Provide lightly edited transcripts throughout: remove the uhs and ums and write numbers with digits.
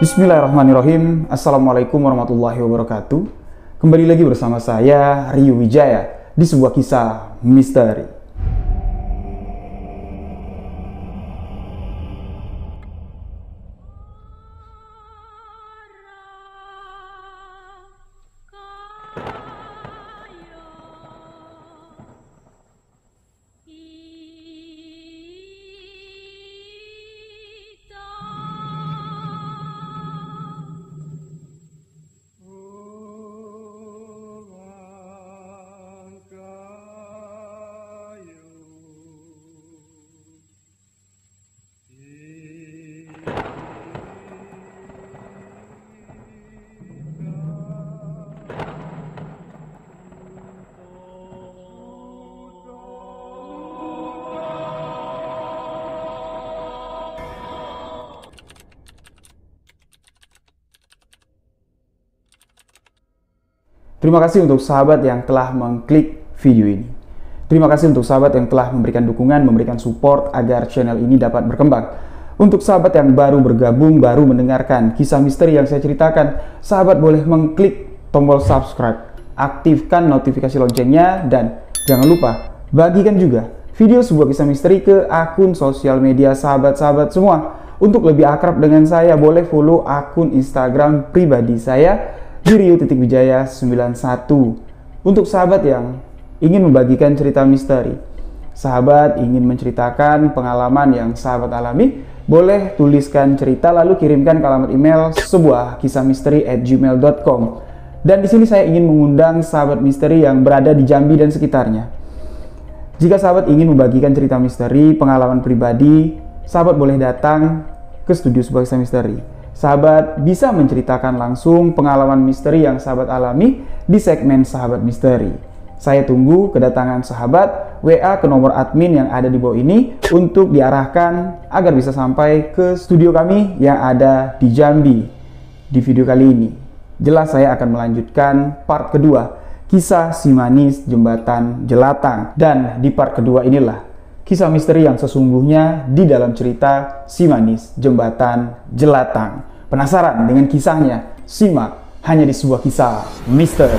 Bismillahirrahmanirrahim. Assalamualaikum warahmatullahi wabarakatuh. Kembali lagi bersama saya, Rio Wijaya, di sebuah kisah misteri. Terima kasih untuk sahabat yang telah mengklik video ini. Terima kasih untuk sahabat yang telah memberikan dukungan, memberikan support agar channel ini dapat berkembang. Untuk sahabat yang baru bergabung, baru mendengarkan kisah misteri yang saya ceritakan, sahabat boleh mengklik tombol subscribe, aktifkan notifikasi loncengnya, dan jangan lupa bagikan juga video sebuah kisah misteri ke akun sosial media sahabat-sahabat semua. Untuk lebih akrab dengan saya, boleh follow akun Instagram pribadi saya di Rio.Wijaya91. Untuk sahabat yang ingin membagikan cerita misteri, sahabat ingin menceritakan pengalaman yang sahabat alami, boleh tuliskan cerita lalu kirimkan ke alamat email sebuah kisah misteri@gmail.com. Dan di sini saya ingin mengundang sahabat misteri yang berada di Jambi dan sekitarnya. Jika sahabat ingin membagikan cerita misteri, pengalaman pribadi, sahabat boleh datang ke studio sebuah kisah misteri. Sahabat bisa menceritakan langsung pengalaman misteri yang sahabat alami di segmen Sahabat Misteri. Saya tunggu kedatangan sahabat, WA ke nomor admin yang ada di bawah ini untuk diarahkan agar bisa sampai ke studio kami yang ada di Jambi. Di video kali ini, jelas saya akan melanjutkan part kedua, kisah si manis jembatan Jelatang. Dan di part kedua inilah kisah misteri yang sesungguhnya di dalam cerita si manis jembatan Jelatang. Penasaran dengan kisahnya? Simak hanya di sebuah kisah misteri.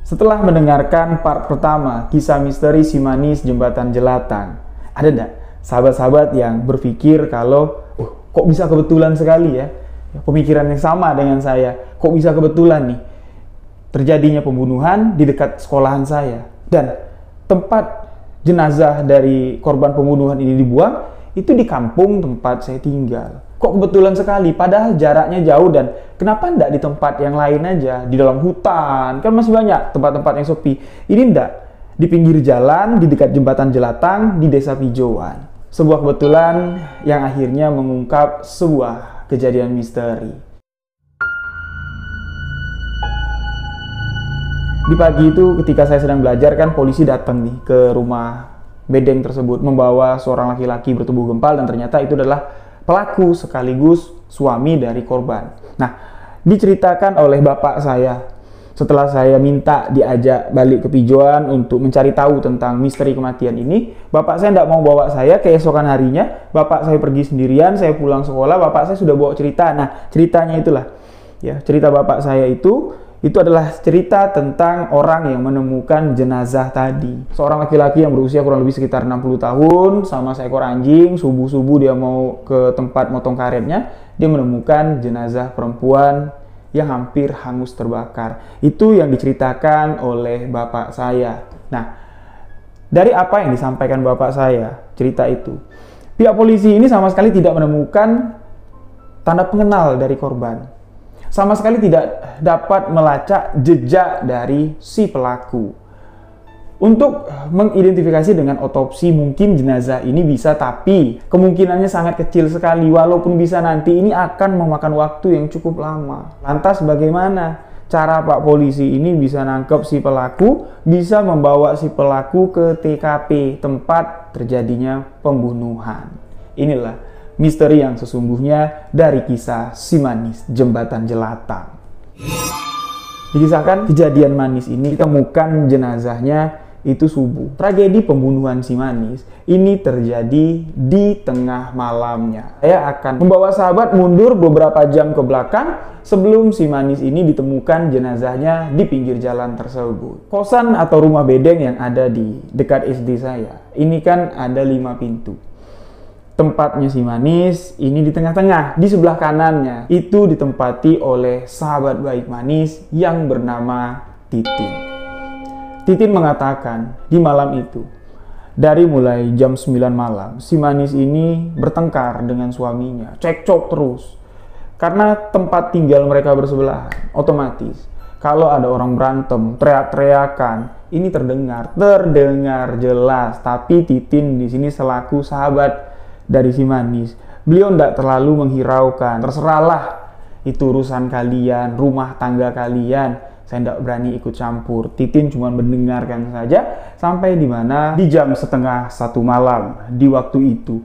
Setelah mendengarkan part pertama kisah misteri si manis jembatan Jelatang, ada enggak sahabat-sahabat yang berpikir kalau kok bisa kebetulan sekali ya, pemikiran yang sama dengan saya, kok bisa kebetulan nih terjadinya pembunuhan di dekat sekolahan saya, dan tempat jenazah dari korban pembunuhan ini dibuang itu di kampung tempat saya tinggal. Kok kebetulan sekali, padahal jaraknya jauh, dan kenapa enggak di tempat yang lain aja, di dalam hutan, kan masih banyak tempat-tempat yang sepi. Ini enggak, di pinggir jalan, di dekat jembatan Jelatang, di desa Pijauan. Sebuah kebetulan yang akhirnya mengungkap sebuah kejadian misteri. Di pagi itu ketika saya sedang belajar, kan polisi datang nih ke rumah bedeng tersebut membawa seorang laki-laki bertubuh gempal, dan ternyata itu adalah pelaku sekaligus suami dari korban. Nah, diceritakan oleh bapak saya setelah saya minta diajak balik ke Pijauan untuk mencari tahu tentang misteri kematian ini. Bapak saya tidak mau bawa saya. Keesokan harinya bapak saya pergi sendirian, saya pulang sekolah, bapak saya sudah bawa cerita. Nah, ceritanya itulah ya, cerita bapak saya itu adalah cerita tentang orang yang menemukan jenazah tadi. Seorang laki-laki yang berusia kurang lebih sekitar 60 tahun sama seekor anjing. Subuh-subuh dia mau ke tempat motong karetnya, dia menemukan jenazah perempuan yang hampir hangus terbakar. Itu yang diceritakan oleh bapak saya. Nah, dari apa yang disampaikan bapak saya, cerita itu, pihak polisi ini sama sekali tidak menemukan tanda pengenal dari korban. Sama sekali tidak dapat melacak jejak dari si pelaku. Untuk mengidentifikasi dengan otopsi mungkin jenazah ini bisa, tapi kemungkinannya sangat kecil sekali. Walaupun bisa, nanti ini akan memakan waktu yang cukup lama. Lantas bagaimana cara Pak Polisi ini bisa nangkep si pelaku, bisa membawa si pelaku ke TKP tempat terjadinya pembunuhan? Inilah misteri yang sesungguhnya dari kisah si manis jembatan Jelatang. Dikisahkan kejadian manis ini ditemukan jenazahnya itu subuh. Tragedi pembunuhan si manis ini terjadi di tengah malamnya. Saya akan membawa sahabat mundur beberapa jam ke belakang sebelum si manis ini ditemukan jenazahnya di pinggir jalan tersebut. Kosan atau rumah bedeng yang ada di dekat SD saya, ini kan ada 5 pintu. Tempatnya si manis ini di tengah-tengah. Di sebelah kanannya itu ditempati oleh sahabat baik manis yang bernama Titin. Titin mengatakan di malam itu, dari mulai jam 9 malam, si manis ini bertengkar dengan suaminya, cekcok terus. Karena tempat tinggal mereka bersebelahan, otomatis kalau ada orang berantem, teriak-teriakan, ini terdengar jelas. Tapi Titin di sini selaku sahabat dari si manis, beliau tidak terlalu menghiraukan. Terserahlah, itu urusan kalian, rumah tangga kalian. Saya tidak berani ikut campur. Titin cuma mendengarkan saja sampai di mana di jam 12:30 malam di waktu itu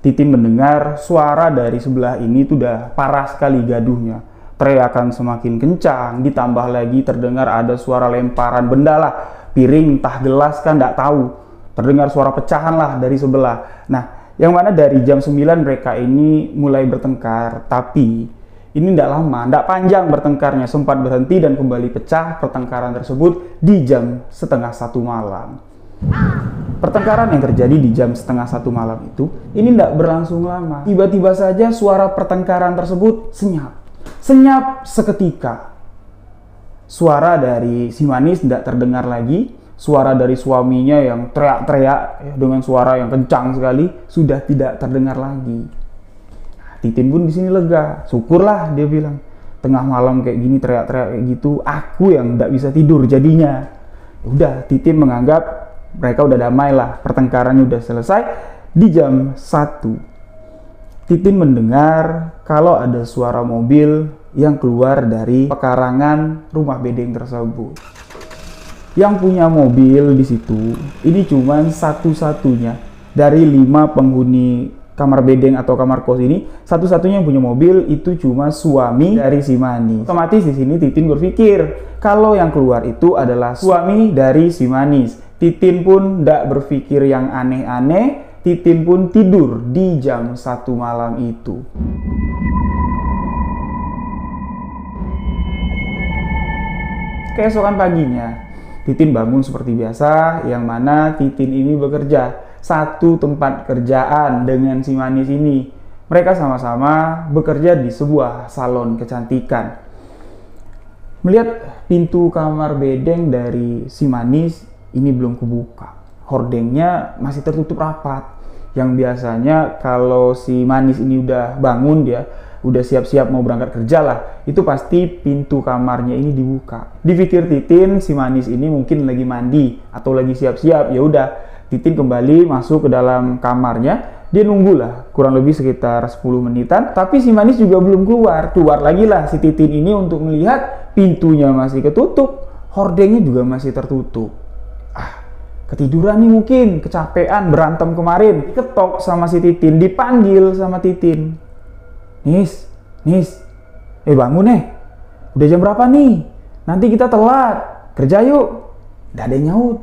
Titin mendengar suara dari sebelah ini itu udah parah sekali gaduhnya. Teriakan semakin kencang, ditambah lagi terdengar ada suara lemparan benda lah, piring entah gelas kan tidak tahu. Terdengar suara pecahan lah dari sebelah. Nah, yang mana dari jam 9 mereka ini mulai bertengkar, tapi ini tidak lama, tidak panjang bertengkarnya, sempat berhenti dan kembali pecah pertengkaran tersebut di jam 12:30 malam. Pertengkaran yang terjadi di jam 12:30 malam itu, ini tidak berlangsung lama. Tiba-tiba saja suara pertengkaran tersebut senyap. Senyap seketika. Suara dari si manis tidak terdengar lagi. Suara dari suaminya yang teriak-teriak dengan suara yang kencang sekali sudah tidak terdengar lagi. Titin pun di sini lega, syukurlah dia bilang. Tengah malam kayak gini teriak-teriak kayak gitu, aku yang tidak bisa tidur jadinya. Udah, Titin menganggap mereka udah damai lah, pertengkarannya udah selesai. Di jam 1, Titin mendengar kalau ada suara mobil yang keluar dari pekarangan rumah bedeng tersebut. Yang punya mobil di situ, ini cuma satu-satunya dari 5 penghuni kamar bedeng atau kamar kos ini, satu-satunya yang punya mobil itu cuma suami dari si manis. Otomatis di sini Titin berpikir kalau yang keluar itu adalah suami dari si manis. Titin pun tidak berpikir yang aneh-aneh. Titin pun tidur di jam 1 malam itu. Keesokan paginya, Titin bangun seperti biasa, yang mana Titin ini bekerja satu tempat kerjaan dengan si manis ini. Mereka sama-sama bekerja di sebuah salon kecantikan. Melihat pintu kamar bedeng dari si manis ini belum kebuka. Hordengnya masih tertutup rapat. Yang biasanya kalau si manis ini udah bangun, dia udah siap-siap mau berangkat kerja lah, itu pasti pintu kamarnya ini dibuka. Dipikir Titin si manis ini mungkin lagi mandi atau lagi siap-siap. Ya udah, Titin kembali masuk ke dalam kamarnya. Dia nunggulah kurang lebih sekitar 10 menitan, tapi si manis juga belum keluar. Keluar lagi lah si Titin ini untuk melihat pintunya masih ketutup, hordengnya juga masih tertutup. Ketiduran nih mungkin, kecapean berantem kemarin. Diketok sama si Titin, dipanggil sama Titin. Nis, bangun udah jam berapa nih? Nanti kita telat, kerja yuk. Nggak ada yang nyaut.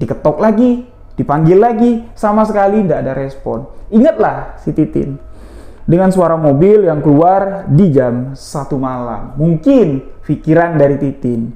Diketok lagi, dipanggil lagi, sama sekali nggak ada respon. Ingatlah si Titin dengan suara mobil yang keluar di jam 1 malam. Mungkin pikiran dari Titin,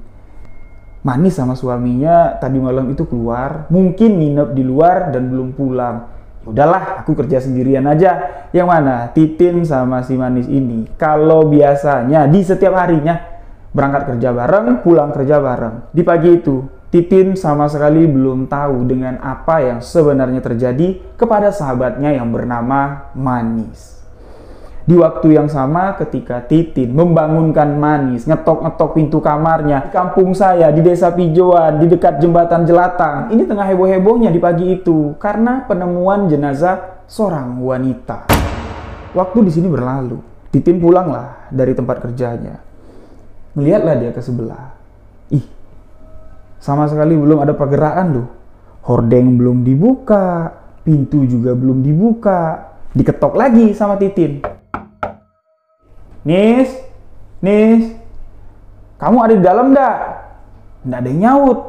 manis sama suaminya tadi malam itu keluar, mungkin nginep di luar dan belum pulang. Udahlah, aku kerja sendirian aja. Yang mana Titin sama si manis ini kalau biasanya di setiap harinya berangkat kerja bareng, pulang kerja bareng. Di pagi itu Titin sama sekali belum tahu dengan apa yang sebenarnya terjadi kepada sahabatnya yang bernama Manis. Di waktu yang sama ketika Titin membangunkan Manis, ngetok-ngetok pintu kamarnya di kampung saya, di desa Pijoan, di dekat jembatan Jelatang. Ini tengah heboh-hebohnya di pagi itu karena penemuan jenazah seorang wanita. Waktu di sini berlalu. Titin pulanglah dari tempat kerjanya. Melihatlah dia ke sebelah. Sama sekali belum ada pergerakan loh. Hordeng belum dibuka, pintu juga belum dibuka. Diketok lagi sama Titin. Nis, Nis, kamu ada di dalam nggak? Nggak ada yang nyaut.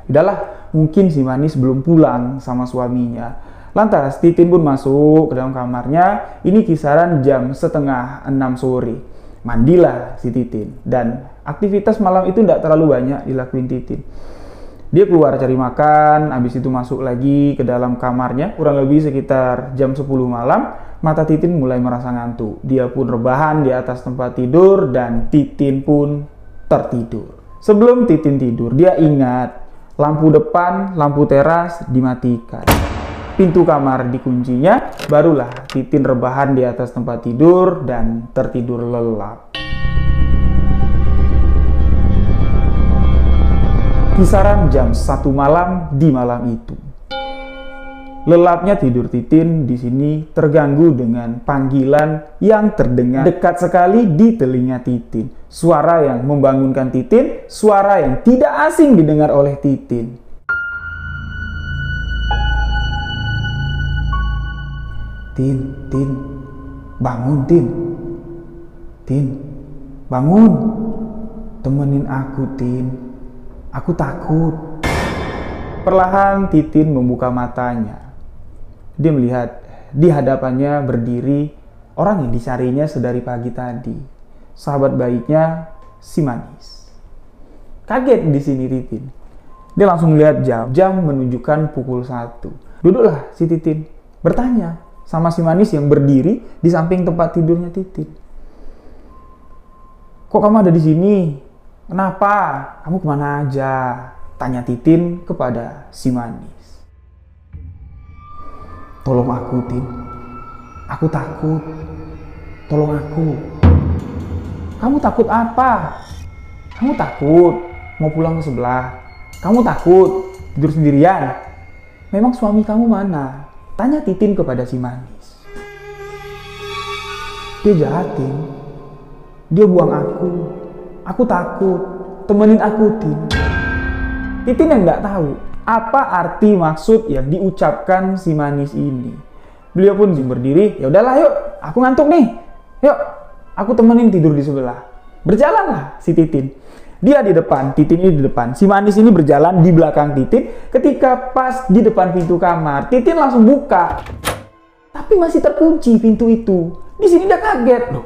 Udahlah, mungkin si Manis belum pulang sama suaminya. Lantas Titin pun masuk ke dalam kamarnya. Ini kisaran jam setengah 6 sore. Mandilah si Titin. Dan aktivitas malam itu tidak terlalu banyak dilakuin Titin. Dia keluar cari makan, habis itu masuk lagi ke dalam kamarnya. Kurang lebih sekitar jam 10 malam, mata Titin mulai merasa ngantuk. Dia pun rebahan di atas tempat tidur dan Titin pun tertidur. Sebelum Titin tidur, dia ingat lampu depan, lampu teras dimatikan. Pintu kamar dikuncinya, barulah Titin rebahan di atas tempat tidur dan tertidur lelap. Kisaran jam 1 malam di malam itu. Lelapnya tidur Titin di sini terganggu dengan panggilan yang terdengar dekat sekali di telinga Titin. Suara yang membangunkan Titin, suara yang tidak asing didengar oleh Titin. Tin, bangun Tin. Tin, bangun. Temenin aku Tin. Aku takut. Perlahan Titin membuka matanya. Dia melihat di hadapannya berdiri orang yang dicarinya sedari pagi tadi. Sahabat baiknya si Manis. Kaget di sini Titin. Dia langsung melihat jam menunjukkan pukul 1. Duduklah si Titin, bertanya sama si Manis yang berdiri di samping tempat tidurnya Titin. Kok kamu ada di sini? Kenapa? Kamu kemana aja? Tanya Titin kepada si Manis. Tolong aku, Tin. Aku takut. Tolong aku. Kamu takut apa? Kamu takut mau pulang ke sebelah? Kamu takut tidur sendirian? Memang suami kamu mana? Tanya Titin kepada si Manis. Dia jahat, Tin. Dia buang aku. Aku takut. Temenin aku, Tin. Titin yang nggak tahu apa arti maksud yang diucapkan si Manis ini. Beliau pun berdiri. Ya udahlah, yuk. Aku ngantuk nih. Yuk, aku temenin tidur di sebelah. Berjalanlah si Titin. Dia di depan, Titin ini di depan. Si Manis ini berjalan di belakang Titin. Ketika pas di depan pintu kamar, Titin langsung buka. Tapi masih terkunci pintu itu. Di sini dia kaget. Loh,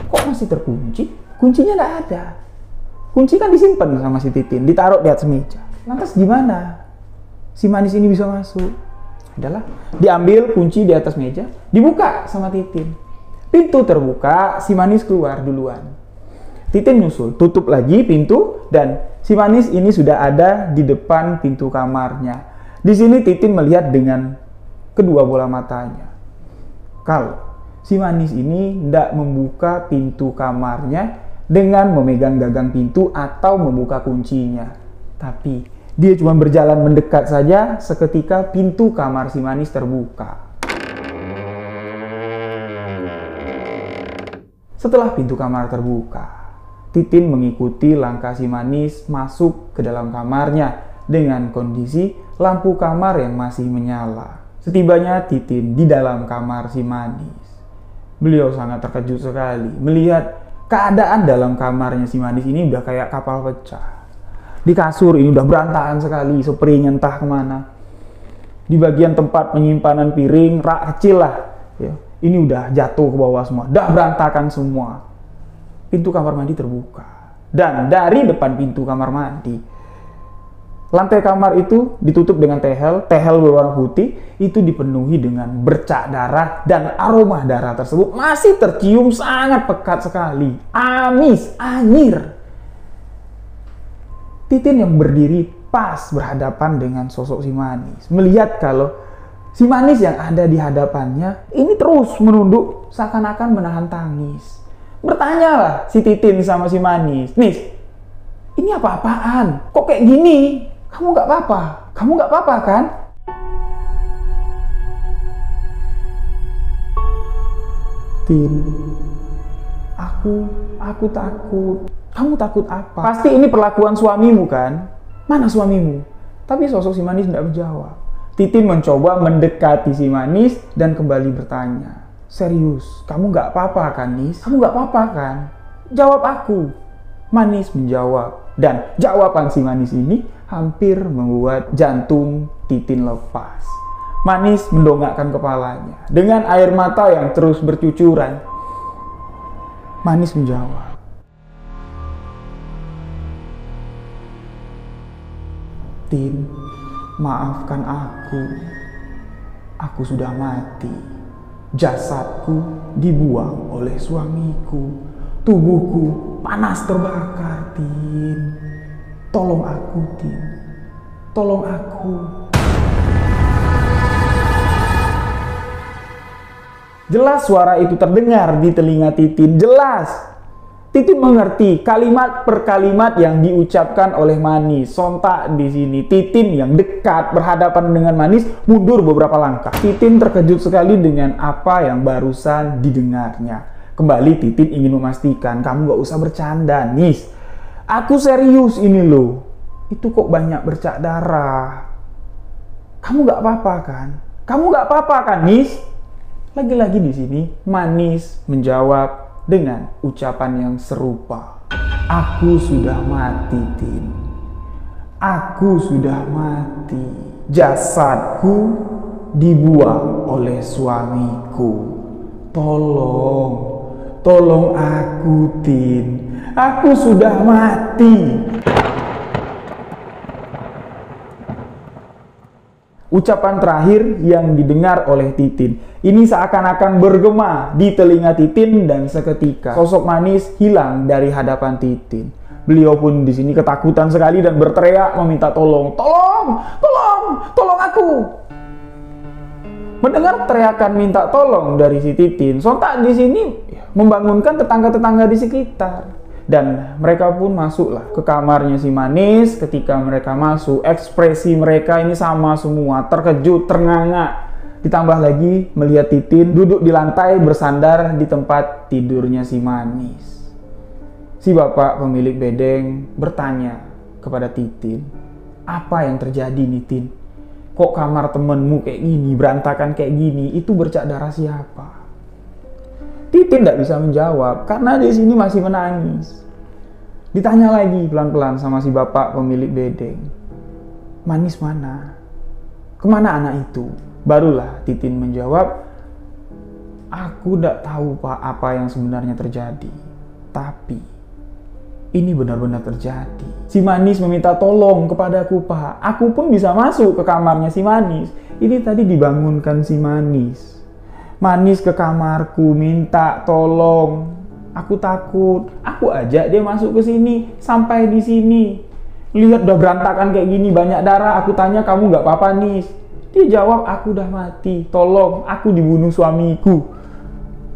kok masih terkunci? Kuncinya nggak ada. Kunci kan disimpan sama si Titin, ditaruh di atas meja. Lantas gimana si Manis ini bisa masuk? Adalah diambil kunci di atas meja, dibuka sama Titin. Pintu terbuka, si Manis keluar duluan. Titin nyusul, tutup lagi pintu, dan si Manis ini sudah ada di depan pintu kamarnya. Di sini Titin melihat dengan kedua bola matanya. Kalau si Manis ini tidak membuka pintu kamarnya dengan memegang gagang pintu atau membuka kuncinya, tapi dia cuma berjalan mendekat saja. Seketika pintu kamar si Manis terbuka. Setelah pintu kamar terbuka, Titin mengikuti langkah si Manis masuk ke dalam kamarnya dengan kondisi lampu kamar yang masih menyala. Setibanya Titin di dalam kamar si Manis, beliau sangat terkejut sekali melihat keadaan dalam kamarnya si Manis ini udah kayak kapal pecah. Di kasur ini udah berantakan sekali, sepiring entah kemana. Di bagian tempat penyimpanan piring, rak kecil lah, ya, ini udah jatuh ke bawah semua, udah berantakan semua. Pintu kamar mandi terbuka. Dan dari depan pintu kamar mandi, lantai kamar itu ditutup dengan tehel berwarna putih, itu dipenuhi dengan bercak darah, dan aroma darah tersebut masih tercium sangat pekat sekali. Amis, anyir. Titin yang berdiri pas berhadapan dengan sosok si Manis, melihat kalau si Manis yang ada di hadapannya ini terus menunduk seakan-akan menahan tangis. Bertanyalah si Titin sama si Manis, "Nis, ini apa-apaan? Kok kayak gini? Kamu nggak apa-apa? Kamu nggak apa-apa kan?" Tin, aku takut. Kamu takut apa? Pasti ini perlakuan suamimu kan? Mana suamimu? Tapi sosok si Manis tidak menjawab. Titin mencoba mendekati si Manis dan kembali bertanya. Serius, kamu nggak apa-apa kan, Nis? Kamu nggak apa-apa kan? Jawab aku. Manis menjawab. Dan jawaban si Manis ini hampir membuat jantung Titin lepas. Manis mendongakkan kepalanya. Dengan air mata yang terus bercucuran, Manis menjawab, Tin, maafkan aku. Aku sudah mati. Jasadku dibuang oleh suamiku. Tubuhku panas terbakar, Tin. Tolong aku, Tin. Tolong aku. Jelas suara itu terdengar di telinga Titin. Jelas. Titin mengerti kalimat per kalimat yang diucapkan oleh Manis. Sontak di sini Titin yang dekat berhadapan dengan Manis mundur beberapa langkah. Titin terkejut sekali dengan apa yang barusan didengarnya. Kembali Titin ingin memastikan, kamu gak usah bercanda, Nis. Aku serius ini loh. Itu kok banyak bercak darah. Kamu gak apa-apa kan? Kamu gak apa-apa kan, Nis? Lagi-lagi di sini Manis menjawab dengan ucapan yang serupa. Aku sudah mati, Tin. Aku sudah mati. Jasadku dibuang oleh suamiku. Tolong aku, Tin. Aku sudah mati. Ucapan terakhir yang didengar oleh Titin ini seakan-akan bergema di telinga Titin dan seketika sosok Manis hilang dari hadapan Titin. Beliau pun di sini ketakutan sekali dan berteriak meminta tolong. Tolong aku. Mendengar teriakan minta tolong dari si Titin, sontak di sini membangunkan tetangga-tetangga di sekitar. Dan mereka pun masuklah ke kamarnya si Manis. Ketika mereka masuk, ekspresi mereka ini sama semua, terkejut, ternganga. Ditambah lagi melihat Titin duduk di lantai bersandar di tempat tidurnya si Manis. Si bapak pemilik bedeng bertanya kepada Titin, apa yang terjadi nih, Tin? Kok kamar temenmu kayak gini, berantakan kayak gini? Itu bercak darah siapa? Titin tidak bisa menjawab karena di sini masih menangis. Ditanya lagi pelan-pelan sama si bapak pemilik bedeng. Manis mana? Kemana anak itu? Barulah Titin menjawab, aku tidak tahu Pak apa yang sebenarnya terjadi. Tapi ini benar-benar terjadi. Si Manis meminta tolong kepadaku, Pak. Aku pun bisa masuk ke kamarnya si Manis. Ini tadi dibangunkan si Manis. Manis ke kamarku minta tolong. Aku takut. Aku ajak dia masuk ke sini. Sampai di sini. Lihat udah berantakan kayak gini, banyak darah. Aku tanya, kamu nggak apa-apa, Nis? Dia jawab, aku udah mati. Tolong, aku dibunuh suamiku.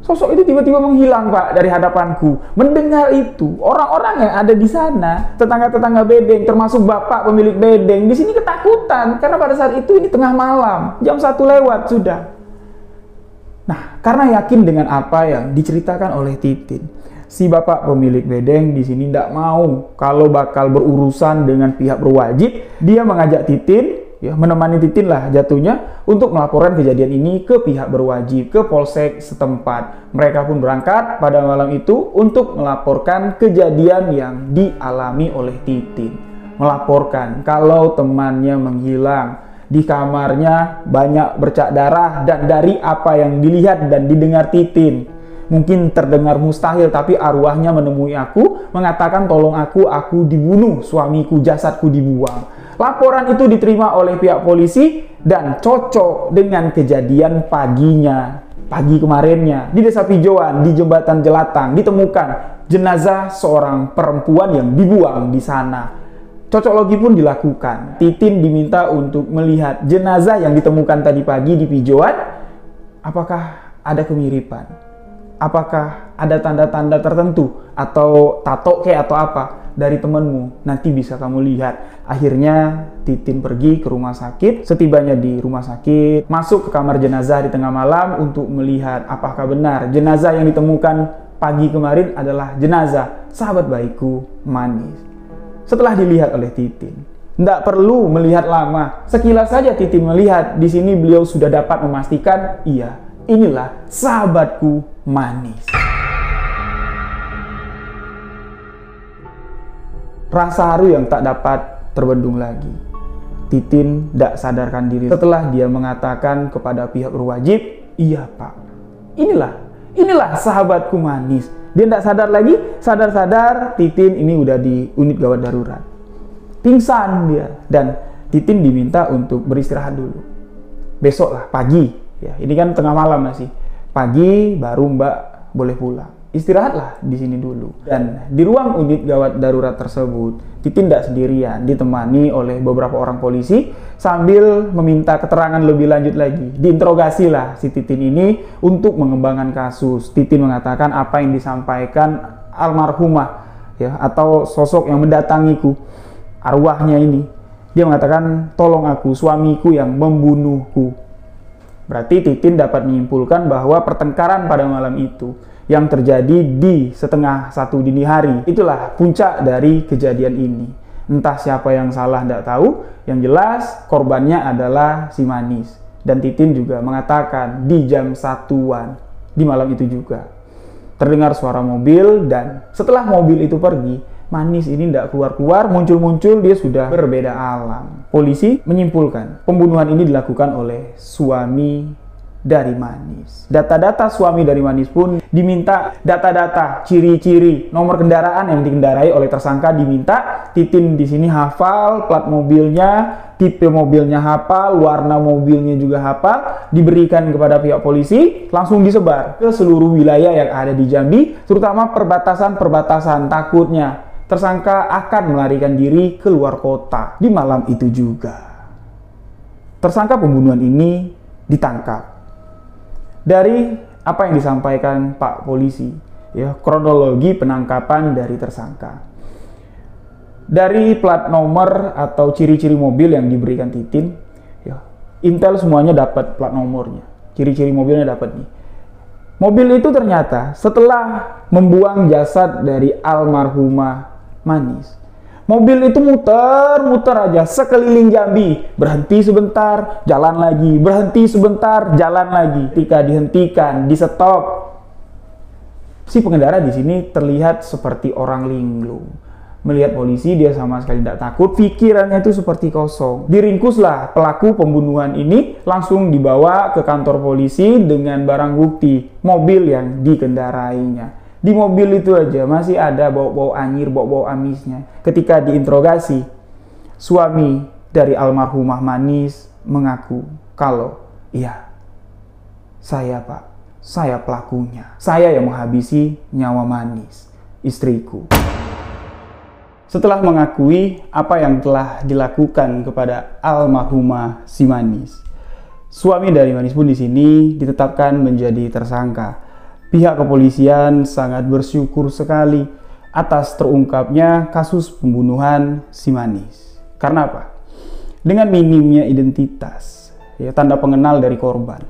Sosok itu tiba-tiba menghilang, Pak, dari hadapanku. Mendengar itu, orang-orang yang ada di sana, tetangga-tetangga bedeng, termasuk bapak pemilik bedeng, di sini ketakutan. Karena pada saat itu ini tengah malam, jam 1 lewat sudah. Nah, karena yakin dengan apa yang diceritakan oleh Titin, si bapak pemilik bedeng di sini tidak mau kalau bakal berurusan dengan pihak berwajib. Dia mengajak Titin, ya menemani Titin lah jatuhnya, untuk melaporkan kejadian ini ke pihak berwajib, ke polsek setempat. Mereka pun berangkat pada malam itu untuk melaporkan kejadian yang dialami oleh Titin. Melaporkan kalau temannya menghilang. Di kamarnya banyak bercak darah, dan dari apa yang dilihat dan didengar Titin, mungkin terdengar mustahil, tapi arwahnya menemui aku, mengatakan tolong aku dibunuh, suamiku, jasadku dibuang. Laporan itu diterima oleh pihak polisi dan cocok dengan kejadian pagi kemarinnya di Desa Pijauan, di Jembatan Jelatang, ditemukan jenazah seorang perempuan yang dibuang di sana. Cocok logi pun dilakukan. Titin diminta untuk melihat jenazah yang ditemukan tadi pagi di Pijauan. Apakah ada kemiripan? Apakah ada tanda-tanda tertentu atau tato kayak atau apa dari temanmu? Nanti bisa kamu lihat. Akhirnya Titin pergi ke rumah sakit. Setibanya di rumah sakit, masuk ke kamar jenazah di tengah malam untuk melihat apakah benar jenazah yang ditemukan pagi kemarin adalah jenazah sahabat baikku Manis. Setelah dilihat oleh Titin, tidak perlu melihat lama. Sekilas saja Titin melihat, di sini beliau sudah dapat memastikan, iya, inilah sahabatku manis. Rasa haru yang tak dapat terbendung lagi. Titin tidak sadarkan diri setelah dia mengatakan kepada pihak berwajib, "Iya Pak, inilah sahabatku manis." Dia tidak sadar lagi, sadar-sadar Titin ini udah di unit gawat darurat. Pingsan dia, dan Titin diminta untuk beristirahat dulu. Besok lah, pagi. Ya, ini kan tengah malam masih. Pagi baru Mbak boleh pulang. Istirahatlah di sini dulu. Dan di ruang unit gawat darurat tersebut, Titin tidak sendirian, ditemani oleh beberapa orang polisi sambil meminta keterangan lebih lanjut lagi. Diinterogasi lah si Titin ini untuk mengembangkan kasus. Titin mengatakan apa yang disampaikan almarhumah, ya, atau sosok yang mendatangiku, arwahnya ini. Dia mengatakan, "Tolong aku, suamiku yang membunuhku." Berarti Titin dapat menyimpulkan bahwa pertengkaran pada malam itu yang terjadi di setengah 1 dini hari, itulah puncak dari kejadian ini. Entah siapa yang salah tidak tahu, yang jelas korbannya adalah si Manis. Dan Titin juga mengatakan di jam 1-an di malam itu juga terdengar suara mobil, dan setelah mobil itu pergi, Manis ini tidak keluar-keluar, muncul-muncul dia sudah berbeda alam. Polisi menyimpulkan pembunuhan ini dilakukan oleh suami dari Manis. Data-data suami dari Manis pun diminta, data-data, ciri-ciri, nomor kendaraan yang dikendarai oleh tersangka diminta. Titin di sini hafal plat mobilnya, tipe mobilnya hafal, warna mobilnya juga hafal, diberikan kepada pihak polisi, langsung disebar ke seluruh wilayah yang ada di Jambi, terutama perbatasan-perbatasan. Takutnya tersangka akan melarikan diri ke luar kota di malam itu juga. Tersangka pembunuhan ini ditangkap. Dari apa yang disampaikan Pak Polisi, ya, kronologi penangkapan dari tersangka. Dari plat nomor atau ciri-ciri mobil yang diberikan Titin, ya, intel semuanya dapat plat nomornya, ciri-ciri mobilnya dapat nih. Mobil itu ternyata setelah membuang jasad dari almarhumah Manis, mobil itu muter-muter aja sekeliling Jambi, berhenti sebentar, jalan lagi, berhenti sebentar, jalan lagi. Ketika dihentikan, di stop, si pengendara di sini terlihat seperti orang linglung. Melihat polisi, dia sama sekali tidak takut, pikirannya itu seperti kosong. Diringkuslah pelaku pembunuhan ini, langsung dibawa ke kantor polisi dengan barang bukti mobil yang dikendarainya. Di mobil itu aja masih ada bau-bau anyir, bau-bau amisnya. Ketika diinterogasi, suami dari almarhumah Manis mengaku kalau, "Iya, saya Pak, saya pelakunya. Saya yang menghabisi nyawa Manis, istriku." Setelah mengakui apa yang telah dilakukan kepada almarhumah si Manis, suami dari Manis pun di sini ditetapkan menjadi tersangka. Pihak kepolisian sangat bersyukur sekali atas terungkapnya kasus pembunuhan si Manis. Karena apa? Dengan minimnya identitas, ya, tanda pengenal dari korban,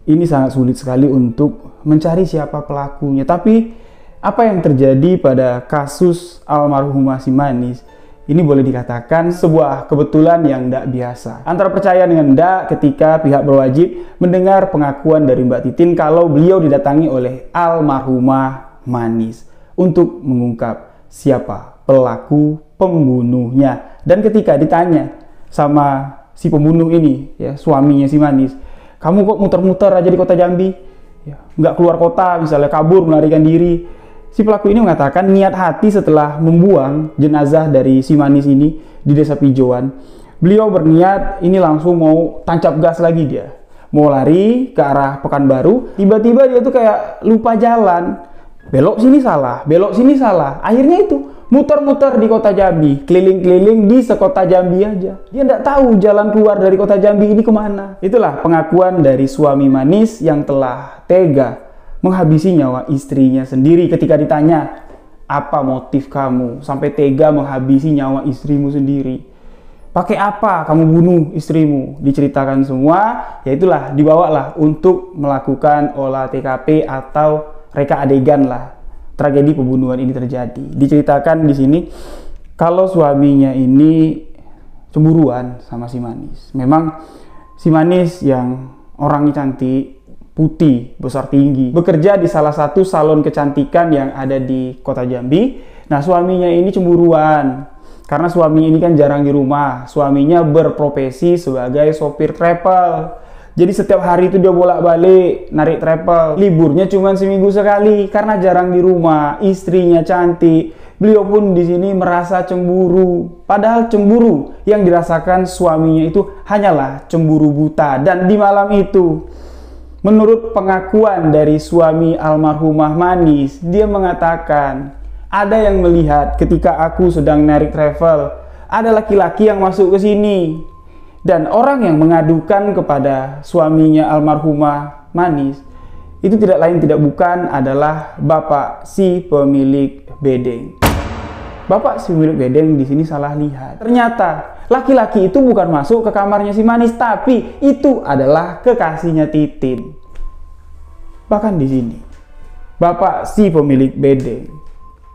ini sangat sulit sekali untuk mencari siapa pelakunya. Tapi apa yang terjadi pada kasus almarhumah si Manis ini boleh dikatakan sebuah kebetulan yang tidak biasa. Antara percaya dengan tidak ketika pihak berwajib mendengar pengakuan dari Mbak Titin kalau beliau didatangi oleh almarhumah Manis untuk mengungkap siapa pelaku pembunuhnya. Dan ketika ditanya sama si pembunuh ini, ya, suaminya si Manis, "Kamu kok muter-muter aja di kota Jambi? Ya, nggak keluar kota, misalnya kabur, melarikan diri." Si pelaku ini mengatakan niat hati setelah membuang jenazah dari si Manis ini di Desa Pijauan, beliau berniat ini langsung mau tancap gas lagi dia. Mau lari ke arah Pekanbaru, tiba-tiba dia tuh kayak lupa jalan. Belok sini salah, belok sini salah. Akhirnya itu muter-muter di kota Jambi, keliling-keliling di sekota Jambi aja. Dia tidak tahu jalan keluar dari kota Jambi ini kemana. Itulah pengakuan dari suami Manis yang telah tega menghabisi nyawa istrinya sendiri. Ketika ditanya, "Apa motif kamu sampai tega menghabisi nyawa istrimu sendiri? Pakai apa kamu bunuh istrimu?" Diceritakan semua, yaitulah dibawalah untuk melakukan olah TKP atau reka adegan lah tragedi pembunuhan ini terjadi. Diceritakan di sini kalau suaminya ini cemburuan sama si Manis. Memang si Manis yang orangnya cantik, putih, besar tinggi, bekerja di salah satu salon kecantikan yang ada di kota Jambi. Nah, suaminya ini cemburuan karena suami ini kan jarang di rumah. Suaminya berprofesi sebagai sopir travel. Jadi setiap hari itu dia bolak-balik narik travel. Liburnya cuma seminggu sekali karena jarang di rumah. Istrinya cantik. Beliau pun di sini merasa cemburu. Padahal cemburu yang dirasakan suaminya itu hanyalah cemburu buta. Dan di malam itu, menurut pengakuan dari suami almarhumah Manis, dia mengatakan, ada yang melihat ketika aku sedang narik travel, ada laki-laki yang masuk ke sini. Dan orang yang mengadukan kepada suaminya almarhumah Manis, itu tidak lain tidak bukan adalah bapak si pemilik bedeng. Bapak si pemilik bedeng di sini salah lihat. Ternyata laki-laki itu bukan masuk ke kamarnya si Manis, tapi itu adalah kekasihnya Titin. Bahkan di sini, bapak si pemilik bedeng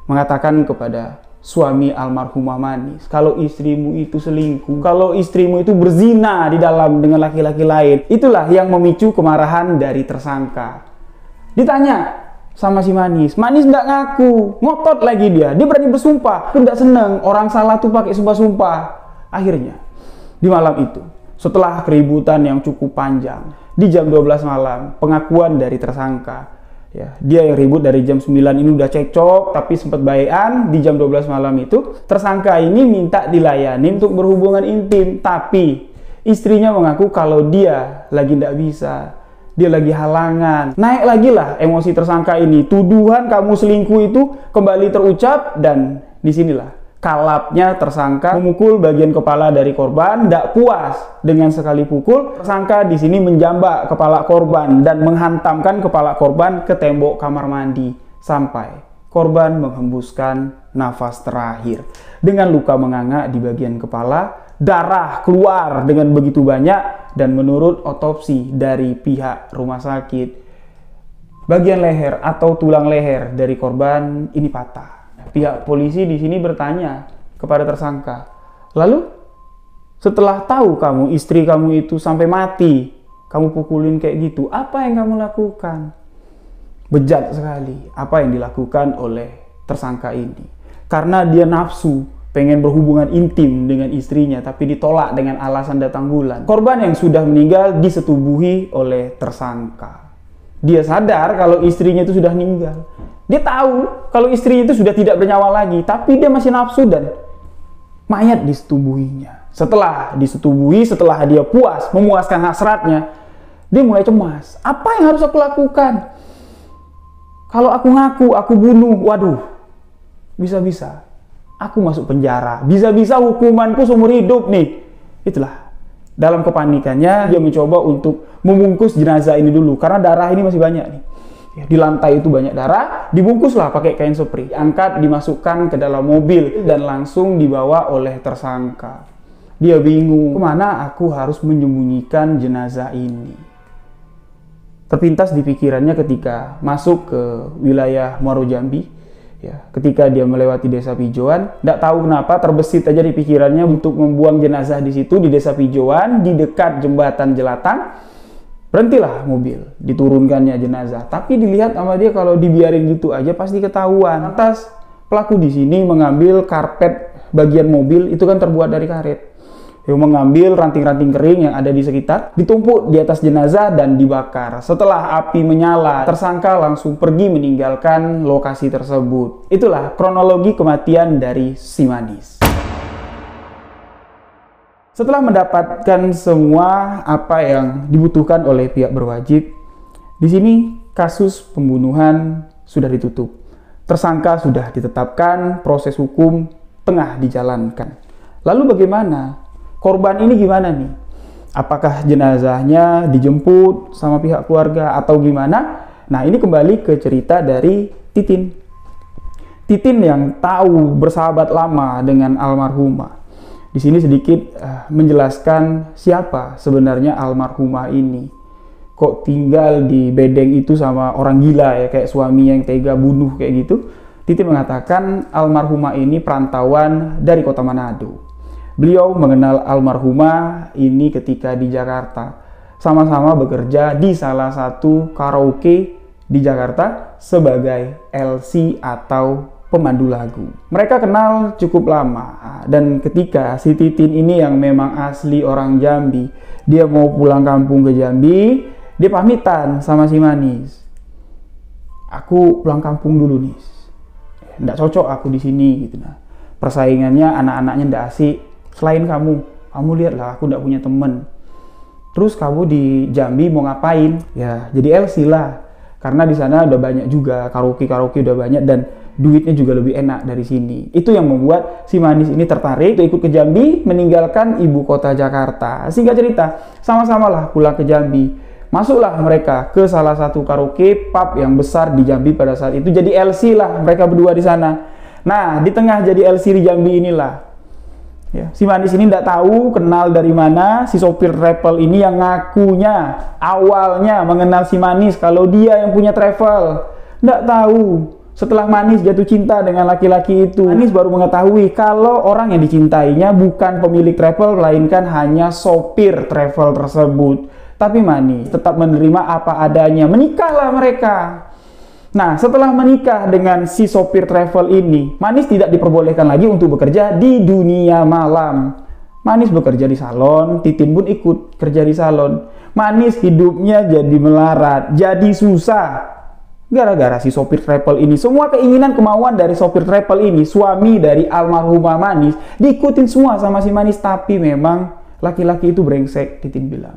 mengatakan kepada suami almarhumah Manis, kalau istrimu itu selingkuh, kalau istrimu itu berzina di dalam dengan laki-laki lain, itulah yang memicu kemarahan dari tersangka. Ditanya sama si Manis, Manis nggak ngaku, ngotot lagi dia berani bersumpah, aku nggak seneng orang salah tuh pakai sumpah-sumpah. Akhirnya di malam itu, setelah keributan yang cukup panjang, di jam 12 malam, pengakuan dari tersangka, ya, dia yang ribut dari jam 9 ini udah cekcok, tapi sempat baikan di jam 12 malam itu. Tersangka ini minta dilayani untuk berhubungan intim, tapi istrinya mengaku kalau dia lagi tidak bisa, dia lagi halangan. Naik lagi lah emosi tersangka ini. Tuduhan kamu selingkuh itu kembali terucap, dan disinilah kalapnya tersangka memukul bagian kepala dari korban. Tidak puas dengan sekali pukul, tersangka di sini menjambak kepala korban dan menghantamkan kepala korban ke tembok kamar mandi sampai korban menghembuskan nafas terakhir dengan luka menganga di bagian kepala. Darah keluar dengan begitu banyak, dan menurut otopsi dari pihak rumah sakit, bagian leher atau tulang leher dari korban ini patah. Pihak polisi di sini bertanya kepada tersangka, lalu setelah tahu kamu istri kamu itu sampai mati, kamu pukulin kayak gitu, apa yang kamu lakukan? Bejat sekali apa yang dilakukan oleh tersangka ini, karena dia nafsu pengen berhubungan intim dengan istrinya, tapi ditolak dengan alasan datang bulan. Korban yang sudah meninggal disetubuhi oleh tersangka. Dia sadar kalau istrinya itu sudah meninggal. Dia tahu kalau istrinya itu sudah tidak bernyawa lagi, tapi dia masih nafsu dan mayat disetubuhinya. Setelah disetubuhi, setelah dia puas, memuaskan hasratnya, dia mulai cemas. Apa yang harus aku lakukan? Kalau aku ngaku, aku bunuh, waduh, bisa-bisa aku masuk penjara, bisa-bisa hukumanku seumur hidup nih. Itulah, dalam kepanikannya dia mencoba untuk membungkus jenazah ini dulu, karena darah ini masih banyak nih. Di lantai itu banyak darah, dibungkuslah pakai kain spray, angkat, dimasukkan ke dalam mobil, dan langsung dibawa oleh tersangka. Dia bingung, kemana aku harus menyembunyikan jenazah ini? Terpintas di pikirannya ketika masuk ke wilayah Muaro Jambi, ya, ketika dia melewati desa Pijoan, tidak tahu kenapa terbesit aja di pikirannya untuk membuang jenazah di situ, di desa Pijoan, di dekat jembatan Jelatang. Berhentilah mobil, diturunkannya jenazah. Tapi dilihat sama dia kalau dibiarin gitu aja pasti ketahuan. Lantas pelaku di sini mengambil karpet bagian mobil, itu kan terbuat dari karet. Dia mengambil ranting-ranting kering yang ada di sekitar, ditumpuk di atas jenazah dan dibakar. Setelah api menyala, tersangka langsung pergi meninggalkan lokasi tersebut. Itulah kronologi kematian dari si Manis. Setelah mendapatkan semua apa yang dibutuhkan oleh pihak berwajib, di sini kasus pembunuhan sudah ditutup. Tersangka sudah ditetapkan, proses hukum tengah dijalankan. Lalu bagaimana? Korban ini gimana nih? Apakah jenazahnya dijemput sama pihak keluarga atau gimana? Nah, ini kembali ke cerita dari Titin. Titin yang tahu bersahabat lama dengan almarhumah. Di sini sedikit menjelaskan siapa sebenarnya almarhumah ini. Kok tinggal di bedeng itu sama orang gila ya, kayak suaminya yang tega bunuh kayak gitu. Titin mengatakan almarhumah ini perantauan dari kota Manado. Beliau mengenal almarhumah ini ketika di Jakarta. sama-sama bekerja di salah satu karaoke di Jakarta sebagai LC atau pemandu lagu. Mereka kenal cukup lama, dan ketika si Titin ini yang memang asli orang Jambi, dia mau pulang kampung ke Jambi, dia pamitan sama si Manis. Aku pulang kampung dulu nih, nggak cocok aku di sini gitu. Nah, persaingannya anak-anaknya nggak asik. Selain kamu lihatlah aku nggak punya temen. Terus kamu di Jambi mau ngapain? Ya jadi LC lah, karena di sana udah banyak juga karaoke udah banyak dan duitnya juga lebih enak dari sini. Itu yang membuat si Manis ini tertarik untuk ikut ke Jambi, meninggalkan ibu kota Jakarta. Singkat cerita, sama-sama lah pulang ke Jambi. Masuklah mereka ke salah satu karaoke pub yang besar di Jambi pada saat itu. Jadi LC lah mereka berdua di sana. Nah, di tengah jadi LC di Jambi inilah, ya, si Manis ini tidak tahu kenal dari mana si sopir travel ini yang ngakunya awalnya mengenal si Manis kalau dia yang punya travel. Tidak tahu. Setelah Manis jatuh cinta dengan laki-laki itu, Manis baru mengetahui kalau orang yang dicintainya bukan pemilik travel, melainkan hanya sopir travel tersebut. Tapi Manis tetap menerima apa adanya. Menikahlah mereka. Nah, setelah menikah dengan si sopir travel ini, Manis tidak diperbolehkan lagi untuk bekerja di dunia malam. Manis bekerja di salon, Titin pun ikut kerja di salon. Manis hidupnya jadi melarat, jadi susah. Gara-gara si sopir travel ini, semua keinginan kemauan dari sopir travel ini, suami dari almarhumah Manis, diikutin semua sama si Manis. Tapi memang laki-laki itu brengsek, Titin bilang.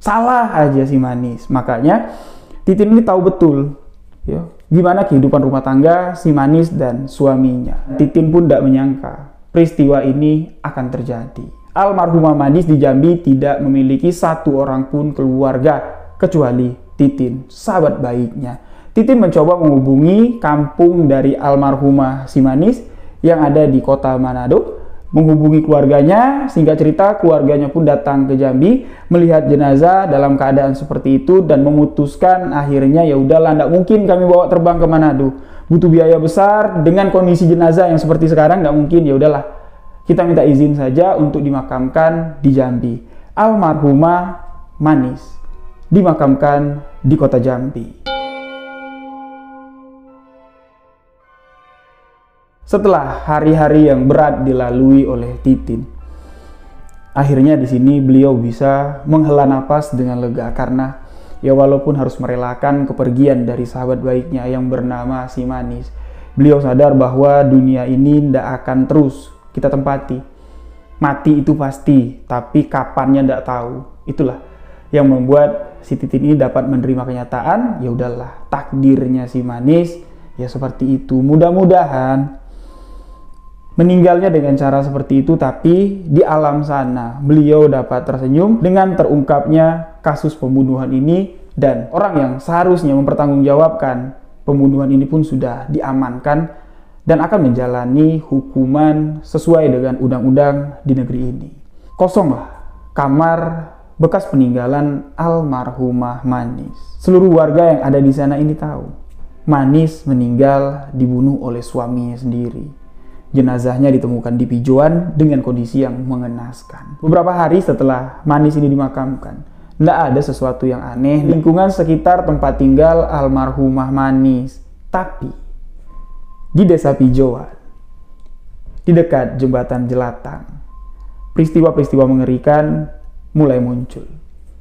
Salah aja si Manis. Makanya Titin ini tahu betul, ya, gimana kehidupan rumah tangga si Manis dan suaminya. Titin pun tidak menyangka peristiwa ini akan terjadi. Almarhumah Manis di Jambi tidak memiliki satu orang pun keluarga kecuali Titin, sahabat baiknya. Titin mencoba menghubungi kampung dari almarhumah si Manis yang ada di kota Manado, menghubungi keluarganya. Singkat cerita, keluarganya pun datang ke Jambi melihat jenazah dalam keadaan seperti itu dan memutuskan akhirnya ya udahlah, tidak mungkin kami bawa terbang ke Manado, butuh biaya besar dengan kondisi jenazah yang seperti sekarang, tidak mungkin. Ya udahlah, kita minta izin saja untuk dimakamkan di Jambi. Almarhumah Manis dimakamkan di kota Jambi. Setelah hari-hari yang berat dilalui oleh Titin, akhirnya di sini beliau bisa menghela napas dengan lega karena ya walaupun harus merelakan kepergian dari sahabat baiknya yang bernama si Manis, beliau sadar bahwa dunia ini tidak akan terus kita tempati. Mati itu pasti, tapi kapannya tidak tahu. Itulah yang membuat si Titin ini dapat menerima kenyataan, ya udahlah, takdirnya si Manis ya seperti itu. Mudah-mudahan meninggalnya dengan cara seperti itu, tapi di alam sana beliau dapat tersenyum dengan terungkapnya kasus pembunuhan ini, dan orang yang seharusnya mempertanggungjawabkan pembunuhan ini pun sudah diamankan dan akan menjalani hukuman sesuai dengan undang-undang di negeri ini. Kosonglah kamar bekas peninggalan almarhumah Manis. Seluruh warga yang ada di sana ini tahu Manis meninggal dibunuh oleh suaminya sendiri. Jenazahnya ditemukan di Pijuan dengan kondisi yang mengenaskan. Beberapa hari setelah Manis ini dimakamkan, tidak ada sesuatu yang aneh di lingkungan sekitar tempat tinggal almarhumah Manis. Tapi di desa Pijuan, di dekat jembatan Jelatang, peristiwa-peristiwa mengerikan mulai muncul.